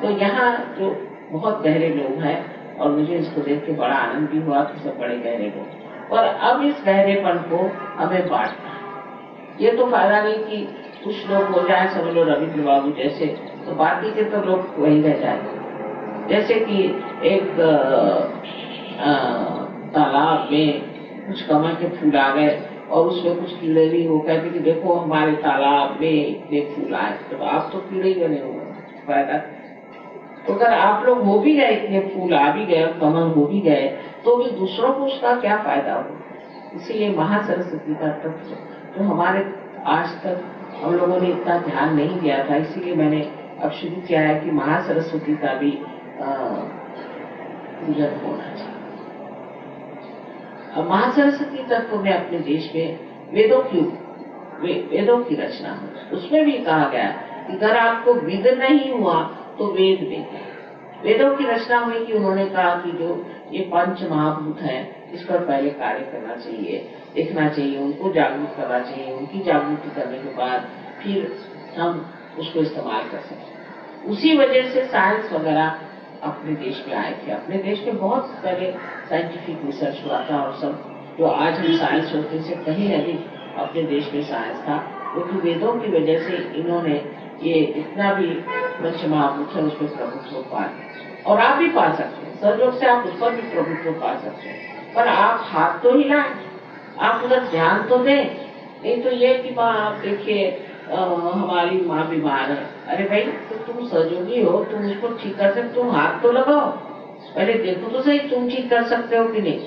तो यहाँ जो बहुत गहरे लोग हैं और मुझे इसको देख के बड़ा आनंद भी हुआ कि सब बड़े गहरे लोग, और अब इस गहरेपन को हमें बांटना है। ये तो फायदा नहीं कि कुछ लोग हो जाए, समझ लो रविंद्र बाबू जैसे, तो बाकी के तो लोग वही रह जाए। जैसे कि एक तालाब में कुछ कमल के फूल आ गए और उसमें कुछ कीड़े भी हो गए कि देखो हमारे तालाब में इतने फूल आए, तो आप तो कीड़े ही बने हुए, फायदा। तो अगर आप लोग हो भी गए, इतने फूल आ भी गए, कमल हो भी गए, तो भी दूसरों को उसका क्या फायदा हो। इसीलिए महासरस्वती का तत्व तो हमारे आज तक हम लोगों ने इतना ध्यान नहीं दिया था, इसीलिए मैंने अब शुरू किया है कि महासरस्वती का भी पूजन होना चाहिए। अब महासरस्वती तत्व में अपने देश में वेदों की वेदों की रचना हो। उसमें भी कहा गया कि अगर आपको विद नहीं हुआ तो वेद देखिए। वेदों की रचना हुई कि उन्होंने कहा कि जो ये पंच महाभूत हैं इस पर पहले कार्य करना चाहिए, देखना चाहिए, उनको जागरूक करना चाहिए। उनकी जागृति करने के बाद फिर हम उसको इस्तेमाल कर सकते। उसी वजह से साइंस वगैरह अपने देश में आए थे। अपने देश में बहुत पहले साइंटिफिक रिसर्च हुआ था और सब जो आज हम साइंस होते से कहीं अधिक अपने देश में साइंस था, क्योंकि वेदों की वजह से इन्होंने ये इतना भी पंच महाभूत है उसमें प्रभुत्व पा और आप भी पा सकते हैं। सहयोग से आप उस पर भी प्रभुत्व पा सकते हैं, पर आप हाथ तो हिलाएं, आप उधर ध्यान तो दें। नहीं तो ये कि माँ आप देखिए हमारी माँ बीमार है, अरे भाई तो तुम सहयोगी हो, तुम उसको ठीक कर सकते, तुम हाथ तो लगाओ, पहले देखो तो सही तुम ठीक कर सकते हो कि नहीं।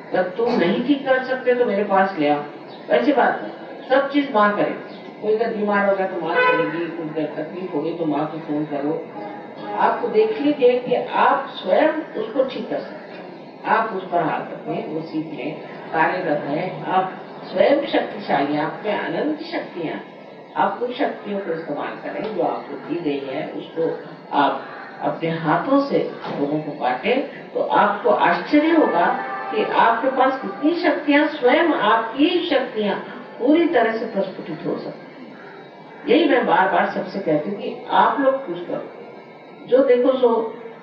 अगर तुम नहीं ठीक कर सकते तो मेरे पास ले आओ। वैसी बात नहीं, सब चीज माँ करे। कोई अगर बीमार हो गया तो माँ करेगी, कुछ तकलीफ होगी तो माँ को फोन करो। आपको देख लीजिए कि आप स्वयं उसको ठीक कर सकते, आप उस पर हाथ रखें, वो सीख लें, कार्यरत है, आप स्वयं शक्तिशाली, आप में अनंत शक्तियां, आप उन शक्तियों को इस्तेमाल करें जो आपको दी गई है, उसको आप अपने हाथों से लोगों को बांटे तो आपको आश्चर्य होगा कि आपके पास कितनी शक्तियां, स्वयं आपकी शक्तियां पूरी तरह से प्रस्फुटित हो सकती। यही मैं बार बार सबसे कहती हूँ कि आप लोग कुछ करो, जो देखो सो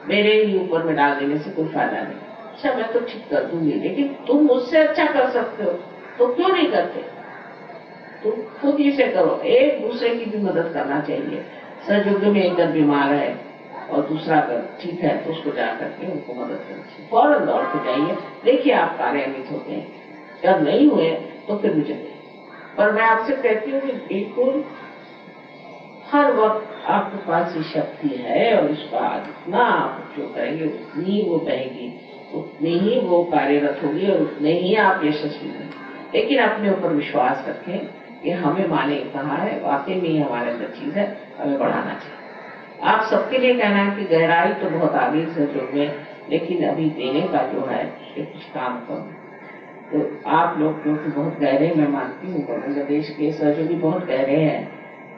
मेरे ही ऊपर में डाल देने से कोई फायदा नहीं। अच्छा मैं तो ठीक कर दूंगी, लेकिन तुम मुझसे अच्छा कर सकते हो तो क्यों नहीं करते? तुम खुद ही से करो। एक दूसरे की भी मदद करना चाहिए। सहयोग में एक अगर बीमार है और दूसरा अगर ठीक है तो उसको जा करके उनको मदद करनी चाहिए। फौरन दौड़ के जाइए, देखिए आप कार्यान्वित होते हैं। जब नहीं हुए तो फिर मुझे, पर मैं आपसे कहती हूँ कि बिल्कुल हर वक्त आपके पास ये शक्ति है और इसका जितना आप उपयोग करेंगे उतनी वो बहेगी, उतनी ही वो कार्यरत होगी और उतने ही आप यशस्वी होंगे। लेकिन अपने ऊपर विश्वास रखें कि हमें माँ ने कहा है, वाकई में हमारे अंदर चीज है, हमें बढ़ाना चाहिए। आप सबके लिए कहना है कि गहराई तो बहुत आगे सहयोग में, लेकिन अभी देने का जो है ये कुछ काम करो। तो आप लोग क्योंकि बहुत गहरे, मैं मानती हूँ बांग्लादेश के सहयोगी बहुत गहरे हैं,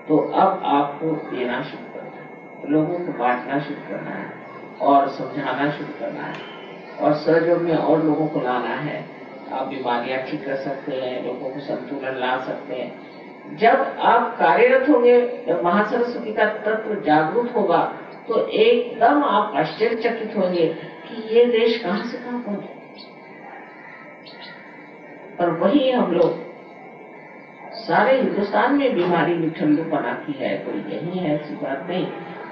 तो अब आपको देना शुरू करना है, लोगों को बांटना शुरू करना है और समझाना शुरू करना है और सहयोग में और लोगों को लाना है। आप बीमारियां ठीक कर सकते हैं, लोगों को संतुलन ला सकते हैं। जब आप कार्यरत होंगे, जब महासरस्वती का तत्व जागरूक होगा तो एकदम आप आश्चर्यचकित होंगे कि ये देश कहां से कहां पहुंचे। और वही हम लोग सारे हिंदुस्तान में बीमारी निठल्लू बना की है, कोई यही है ऐसी बात नहीं।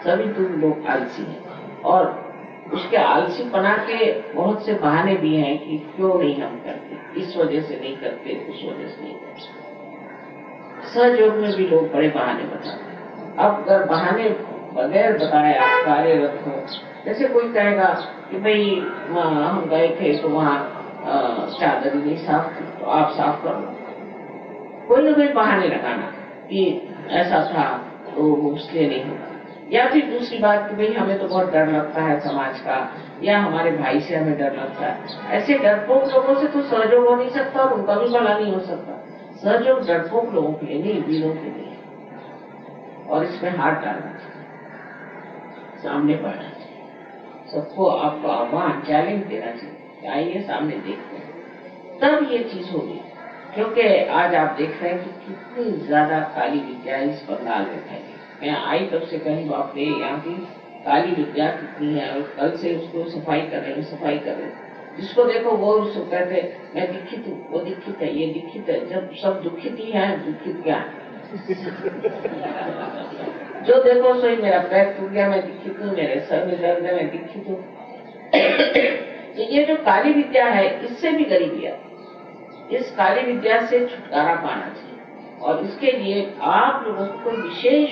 सभी तुम लोग आलसी हैं और उसके आलसी बना के बहुत से बहाने भी हैं कि क्यों नहीं हम करते, इस वजह से नहीं करते, उस वजह से नहीं करते। सहयोग में भी लोग बड़े बहाने बताते हैं। अब अगर बहाने बगैर बताए आप कार्यरत हो, जैसे कोई कहेगा कि भाई हम गए थे तो वहाँ चादर ही नहीं साफ थी तो आप साफ कर लो। कोई ना कोई बहाने लगाना कि ऐसा था तो इसलिए नहीं होगा। या फिर दूसरी बात कि भाई हमें तो बहुत डर लगता है समाज का, या हमारे भाई से हमें डर लगता है। ऐसे डरपोक लोगों से तो सहयोग हो नहीं सकता और उनका भी भला नहीं हो सकता। सहयोग डरपोक लोगों के लिए नहीं, वीरों के लिए, और इसमें हाथ डालना चाहिए, सामने बढ़ना चाहिए, सबको आपको आह्वान, चैलेंज देना चाहिए, आइए सामने देखते हैं, तब ये चीज होगी। क्योंकि आज आप देख रहे हैं कि कितनी ज्यादा काली विद्या इस बंगाल में फैली। मैं आई तब से कहीं बाप रे यहाँ की काली विद्या कितनी है, और कल से उसको सफाई कर रहे हैं। जिसको देखो वो उसको कहते मैं दीक्षित हूँ, वो दीक्षित है, ये दीक्षित है। जब सब दुखित ही है, दुखित क्या है? जो देखो सोई मेरा पैर टूट गया मैं दीक्षित हूँ, मेरे सर में दर्द है मैं दीक्षित हूँ। ये जो काली विद्या है इससे भी गरीबी है। इस काली विद्या से छुटकारा पाना चाहिए और इसके लिए आप लोगों को कोई विशेष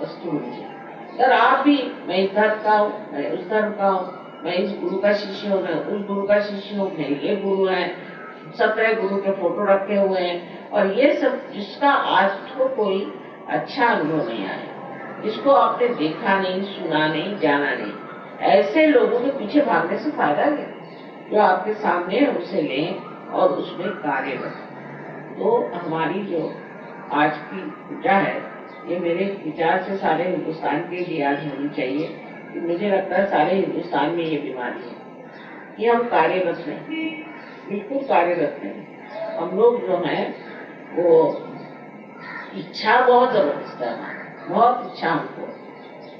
वस्तु होनी चाहिए। अगर आप भी, मैं इस धर्म का हूँ, मैं उस धर्म का हूँ, मैं इस गुरु का शिष्य हूँ, मैं उस गुरु का शिष्य हूँ, मेरे ये गुरु है, 17 गुरु के फोटो रखे हुए हैं, और ये सब जिसका आज तो कोई अच्छा अनुभव नहीं आया, जिसको आपने देखा नहीं, सुना नहीं, जाना नहीं, ऐसे लोगों के पीछे भागने से फायदा नहीं। जो आपके सामने है उसे लें और उसमें कार्य करें। तो हमारी जो आज की पूजा है, ये मेरे विचार से सारे हिंदुस्तान के लिए आज होनी चाहिए। मुझे लगता है सारे हिंदुस्तान में ये बीमारी है कि हम कार्यरत नहीं, बिल्कुल कार्यरत नहीं। हम लोग जो है वो इच्छा बहुत जबरदस्त है, बहुत इच्छा हमको,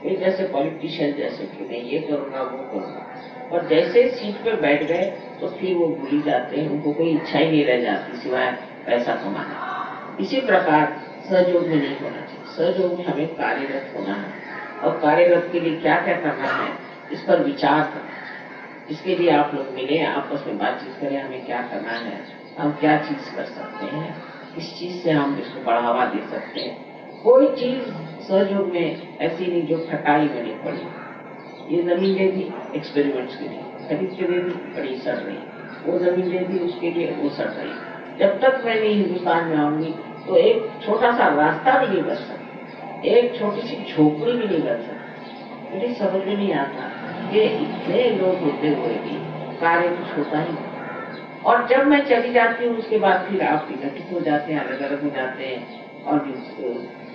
ये जैसे पॉलिटिशियन जैसे कि मैं ये करूंगा वो करूंगा, और जैसे सीट पे बैठ गए तो फिर वो भूल जाते हैं, उनको कोई इच्छा ही नहीं रह जाती सिवाय पैसा कमाना। इसी प्रकार सहयोग में नहीं होना चाहिए। सहयोग में हमें कार्यरत होना है, और कार्यरत के लिए क्या क्या करना है इस पर विचार करना है। इसके लिए आप लोग मिले, आपस में बातचीत करें, हमें क्या करना है, हम क्या चीज कर सकते हैं, किस चीज से हम इसको बढ़ावा दे सकते हैं। कोई चीज सहयोग में ऐसी नहीं जो खटाई में नहीं पड़ी। ये जमीन दे दी एक्सपेरिमेंट्स के लिए, खरीद के दे दी, बड़ी सड़ रही, वो जमीन दे दी उसके लिए, वो सड़ रही। जब तक मैं नहीं हिंदुस्तान में आऊंगी तो एक छोटा सा रास्ता भी नहीं बन सकता, एक छोटी सी झोपड़ी भी नहीं बन सकती। मुझे समझ में नहीं आता कि इतने लोग होते हुए भी कार्य कुछ होता ही नहीं। और जब मैं चली जाती हूँ उसके बाद फिर आप विघटित हो जाते हैं, अलग अलग हो जाते हैं, और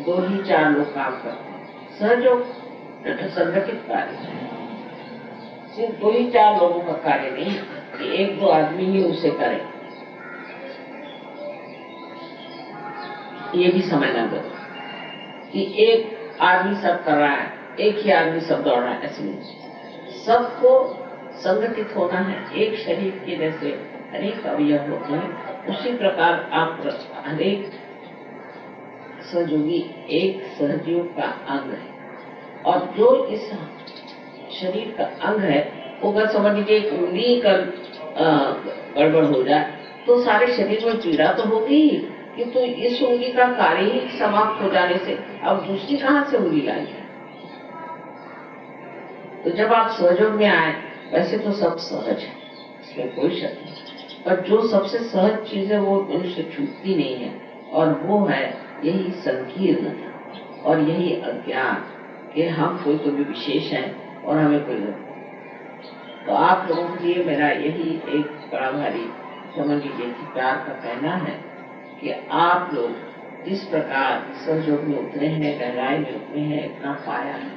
2 ही 4 लोग काम करते हैं। सहयोग संगठित कार्य है, सिर्फ 2 ही 4 लोगों का कार्य नहीं कि 1-2 आदमी ही उसे करे। ये भी समझना जरूरी कि एक आदमी सब कर रहा है, एक ही आदमी सब दौड़ रहा है, ऐसे नहीं। सबको संगठित होना है। एक शरीर के जैसे अनेक अवयव होते हैं, उसी प्रकार आप हरेक सहयोगी एक सहयोग का अंग है, और जो इस शरीर का अंग है वो अगर समझ लीजिए एक उंगली का गड़बड़ हो जाए तो सारे शरीर में पीड़ा तो होगी ही, किंतु इस उंगली का कार्य ही समाप्त हो जाने से अब दूसरी कहां से उंगली लाई है। तो जब आप सहयोग में आए, वैसे तो सब सहज है, इसमें कोई शक नहीं, पर जो सबसे सहज चीज है वो मनुष्य छूटती नहीं है, और वो है यही संकीर्णता और यही अज्ञान कि हम कोई तो भी विशेष है और हमें कोई नहीं। तो आप लोगों के लिए मेरा यही एक बड़ा भारी समझ लीजिए कि प्यार का कहना है कि आप लोग जिस प्रकार सहयोग में उतरे हैं, गहराई में उतरे हैं, इतना पाया है,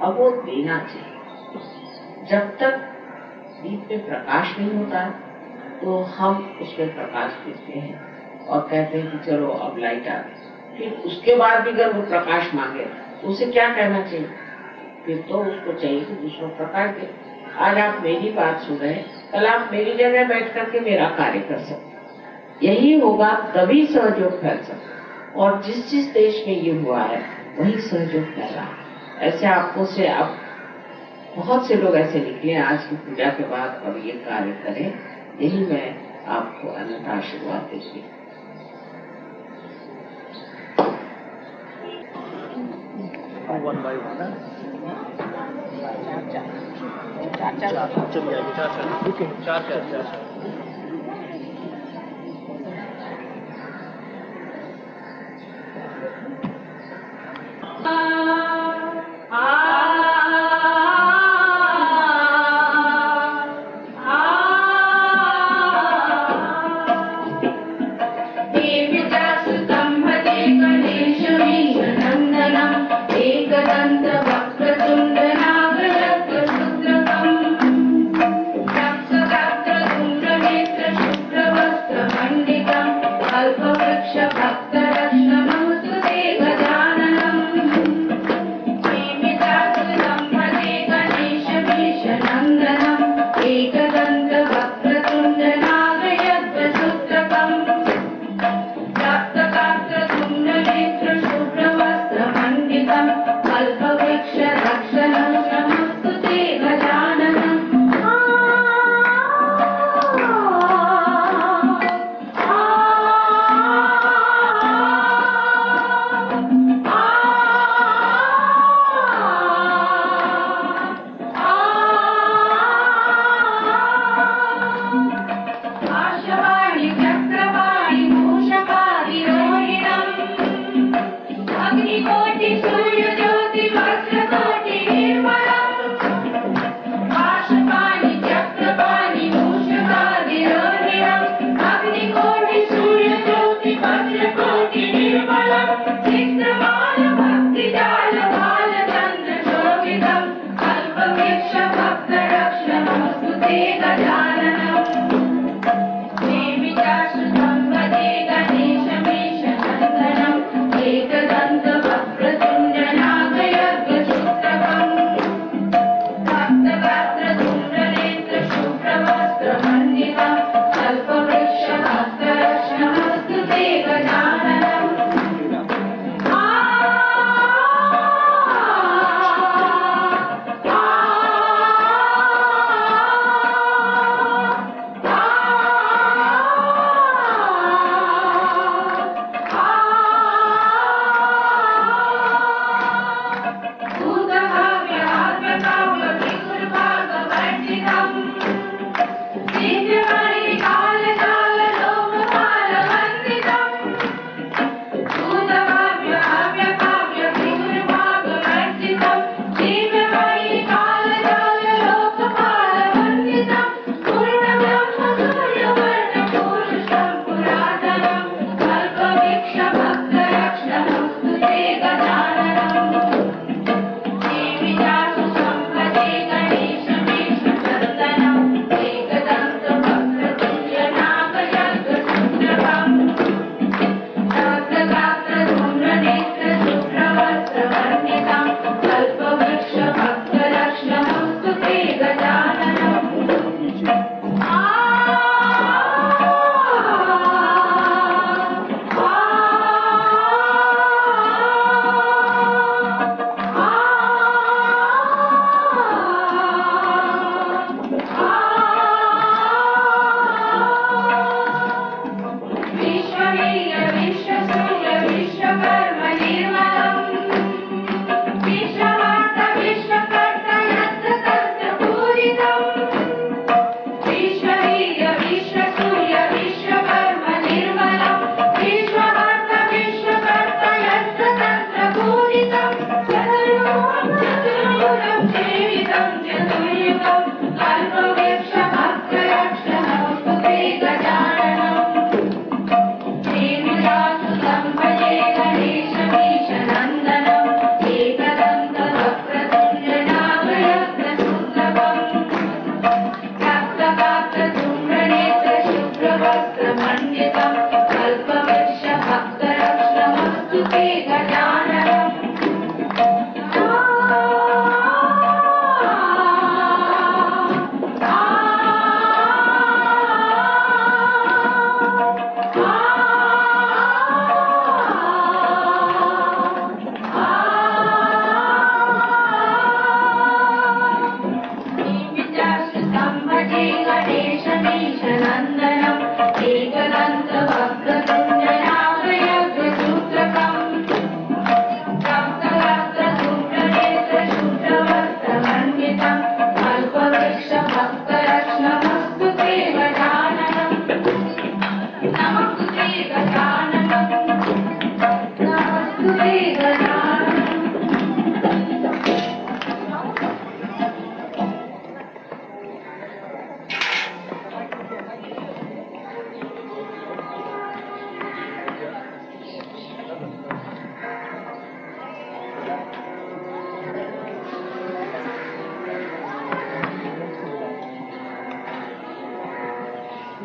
अब वो देना चाहिए। जब तक दीप में प्रकाश नहीं होता तो हम उसमें प्रकाश देते हैं और कहते हैं कि चलो अब लाइट आ गई। फिर उसके बाद भी अगर वो प्रकाश मांगे तो उसे क्या कहना चाहिए? फिर तो उसको चाहिए कि दूसरों प्रकाश दे। आज आप मेरी बात सुन रहे हैं, कल आप मेरी जगह बैठ करके मेरा कार्य कर सकते। यही होगा तभी सहयोग फैल सकता, और जिस देश में ये हुआ है वही सहयोग फैला। ऐसे आपको से आप बहुत से लोग ऐसे निकले आज की पूजा के बाद और ये कार्य करें, यही मैं आपको अनंत आशीर्वाद देती हूँ।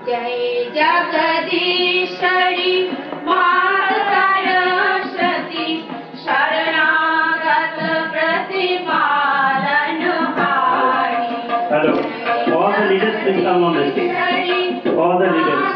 जय जगदीश्वरी माता सरस्वती शरणागत प्रतिपालनहारी। Hello. All the leaders please come on the stage. All the leaders.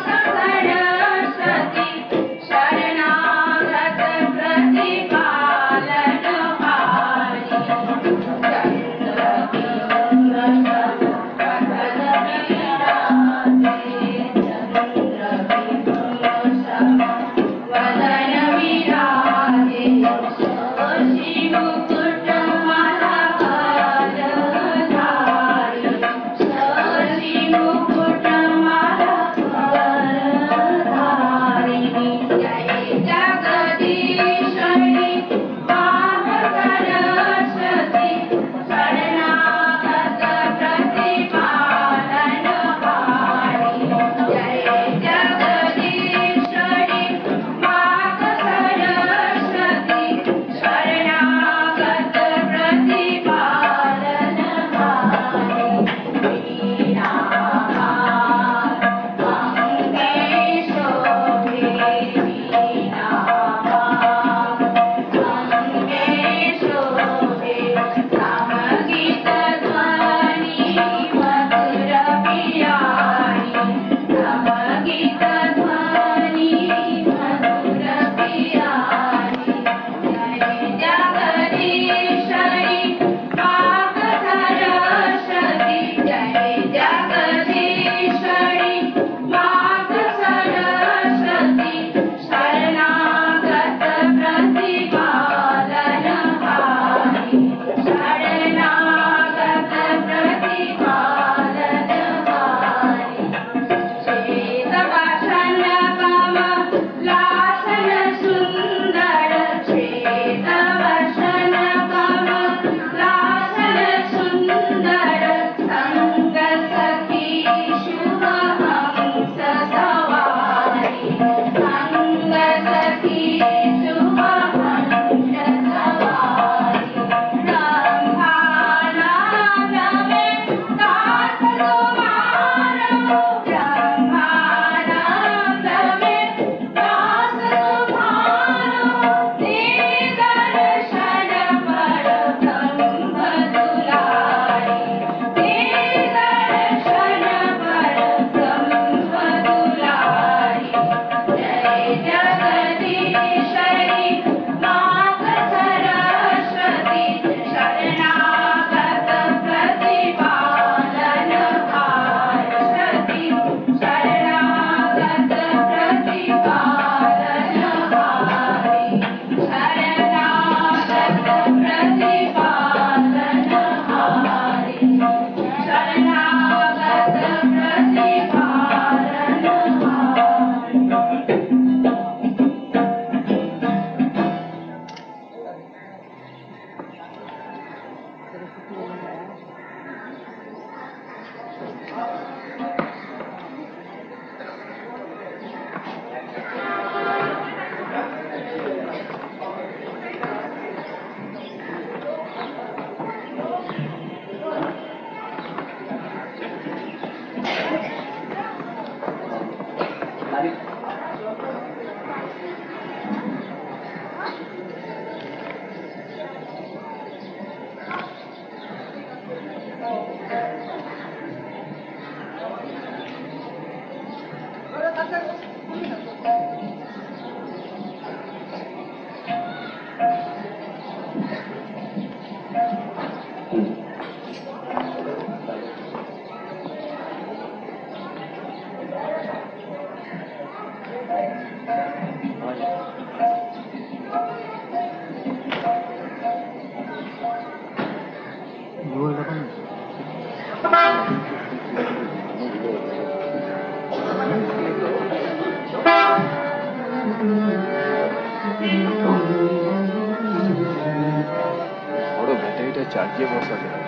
চার্জে বসা যায়,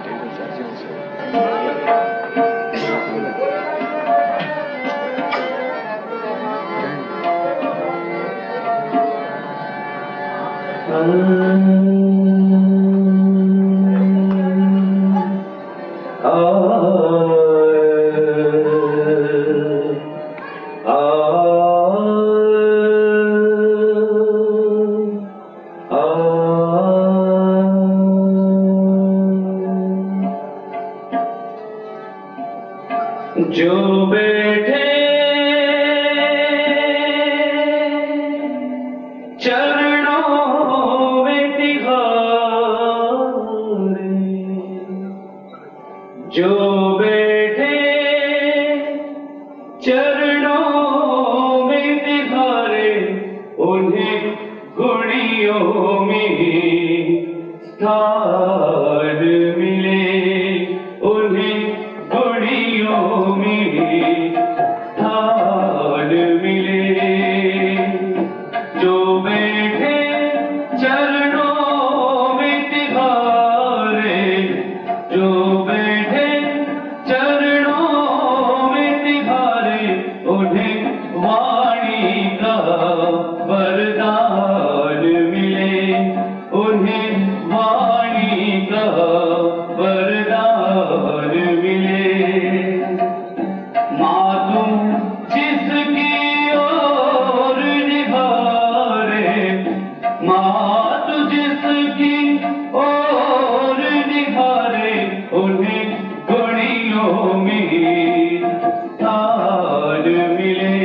এটা চার্জে বসা बैठे चरणों में तिहारे, जो बैठे चरणों में तिहारे, उन्हें गुणियों में स्थान मिले, उन्हें गुणियों में स्थान मिले। जो बैठे चरणों में तिहारे, जो बैठे चरणों में तिहारे, उन्हें वाणी का वरदान मिले, उन्हें वाणी का वरदान मिले। मातु जिसकी ओर निहारे, मातु जिसकी ओर निहारे, उन्हें गुणियों में स्थान मिले,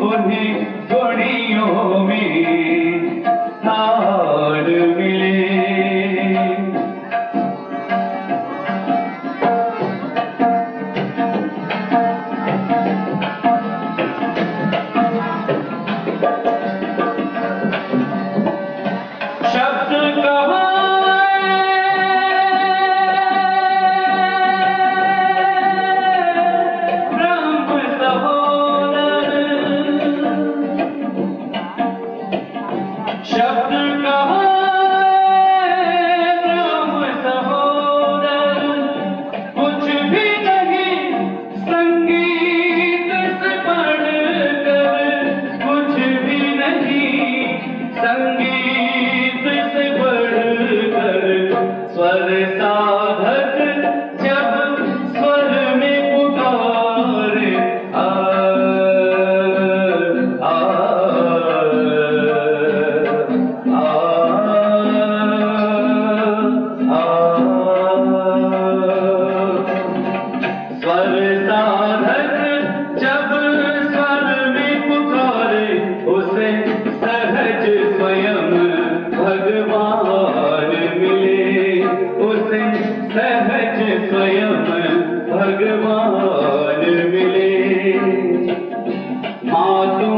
उन्हें गुणियों में स्थान मिले। शब्द ब्रह्म सहोदर, शब्द ब्रह्म सहोदर, कुछ भी नहीं संगीत से पढ़कर, कुछ भी नहीं संगीत से बढ़कर। स्वर साधक जब स्वर में पुकारे, आ आ आ आ स्वर साधक जब स्वर में पुकारे, उसे सहज स्वयं भगवान मिले, उसे सहज स्वयं भगवान मिले। मातु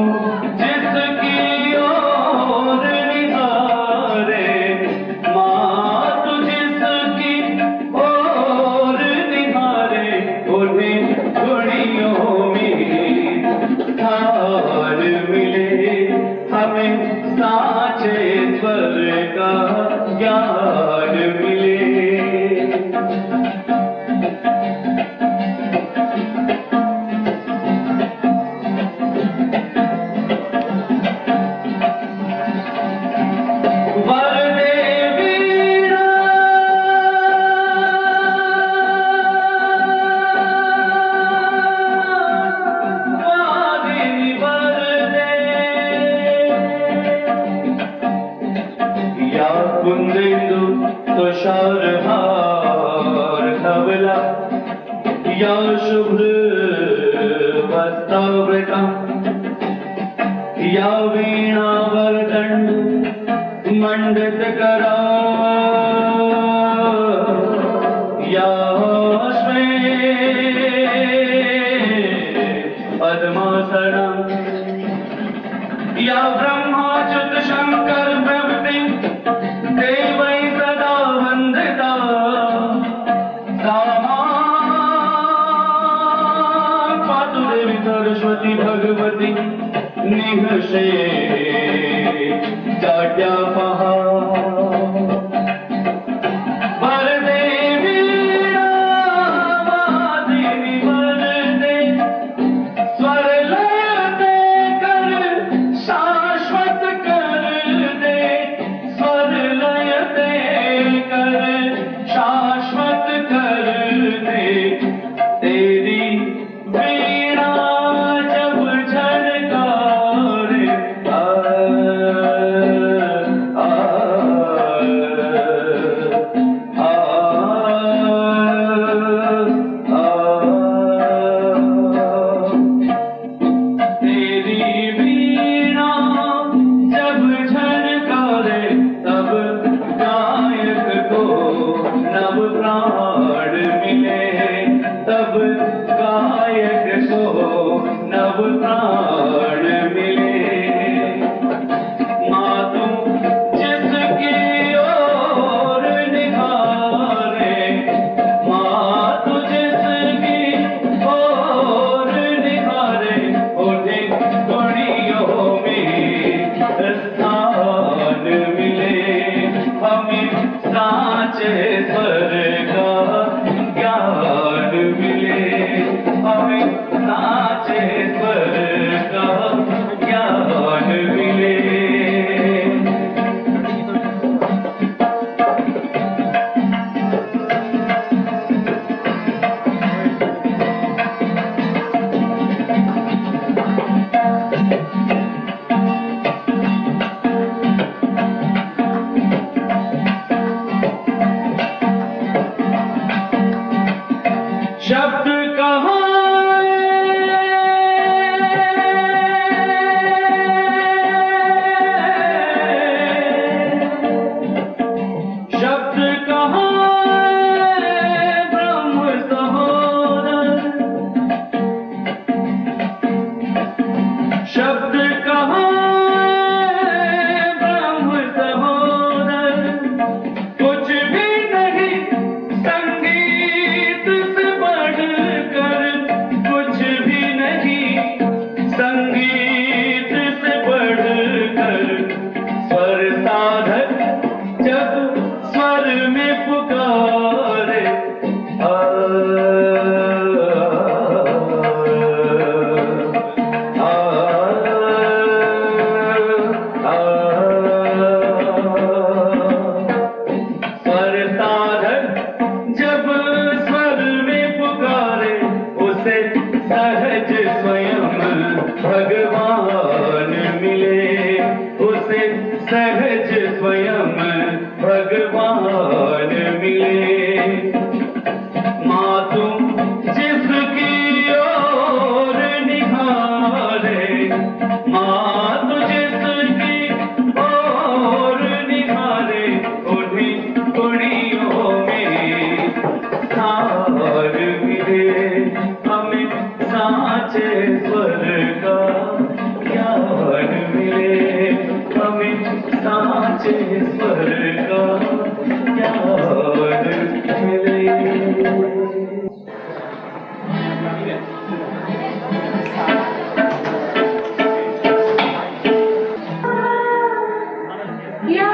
जिसकी ओर निहारे, मातु जिसकी ओर निहारे, उन्हें गुणियों में स्थान मिले, हमें साचे स्वर का ज्ञान मिले। वरदे वीणा, वादिनी वरदे, या कुंदेन्दु तुषारहार धवला, या शुभ्र वस्त्रावृता, या वीणा वरदंड मंडितकरा, या पद्मासना, या ब्रह्माच्युत शंकर प्रभृति देवै सदा वंदिता। पातु देवी सरस्वती भगवती निहसे जाड्यापहा। वरदे वीणा वादिनी वरदे, स्वर लय दे कर शाश्वत कर दे, स्वर लय दे कर शाश्वत कर दे। तेरी वीणा जब झनकारे, आ प्राण मिले। माँ तू जिसकी ओर निहारे, माँ तू जिसकी ओर निहारे, उन्हें घड़ियों में स्थान मिले। हमें साँचे स्वर का ज्ञान मिले, हमें साँचे स्वर का ज्ञान मिले। शब्द कहाँ शब्द कहाँ ब्रह्म सहोदर, शब्द कहाँ ब्रह्म सहोदर। कुछ भी नहीं संगीत से बढ़कर, कुछ भी नहीं संगीत से बढ़कर। स्वर साधक जब स्वर में पुकारे, आ, आ, आ, स्वर साधक जब स्वर में पुकारे, उसे सहज स्वयं भगवान मिले, उसे सहज स्वयं भगवान मिले। माँ तू जिसकी ओर निहारे, माँ तू जिसकी ओर निहारे, उन्हीं कुड़ियों में स्थान मिले। हमें साँचे स्वर का ज्ञान मिले, हमें साँचे स्वर का ज्ञान मिले। या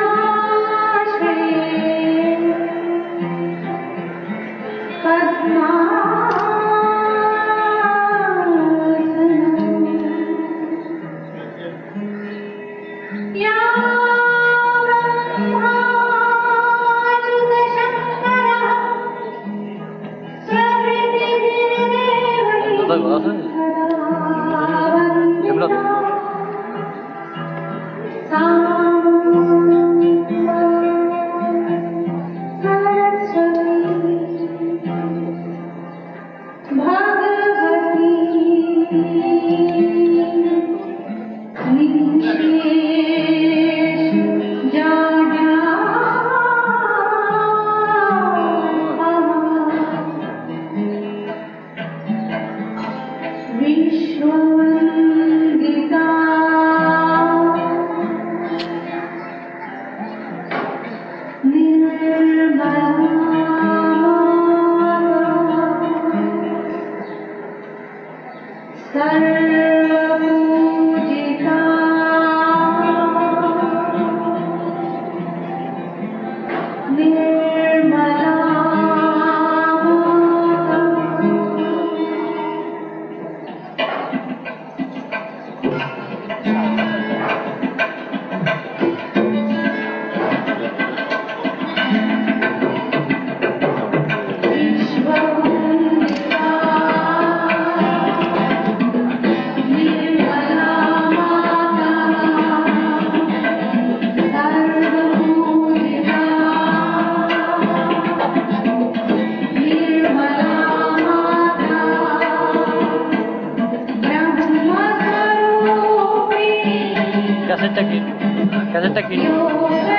श्री पद्मासनम्, या ब्रह्माच्युतशङ्करः प्रभृतिभिर्देवैः सदा विश्ववन्दिता निर्मला सर्वपूजिता निर्मला विश्ववन्दिता निर्मला सर्वपूजिता निर्मला ब्रह्मस्वरूपिणी कैसेट की योगनिद्रा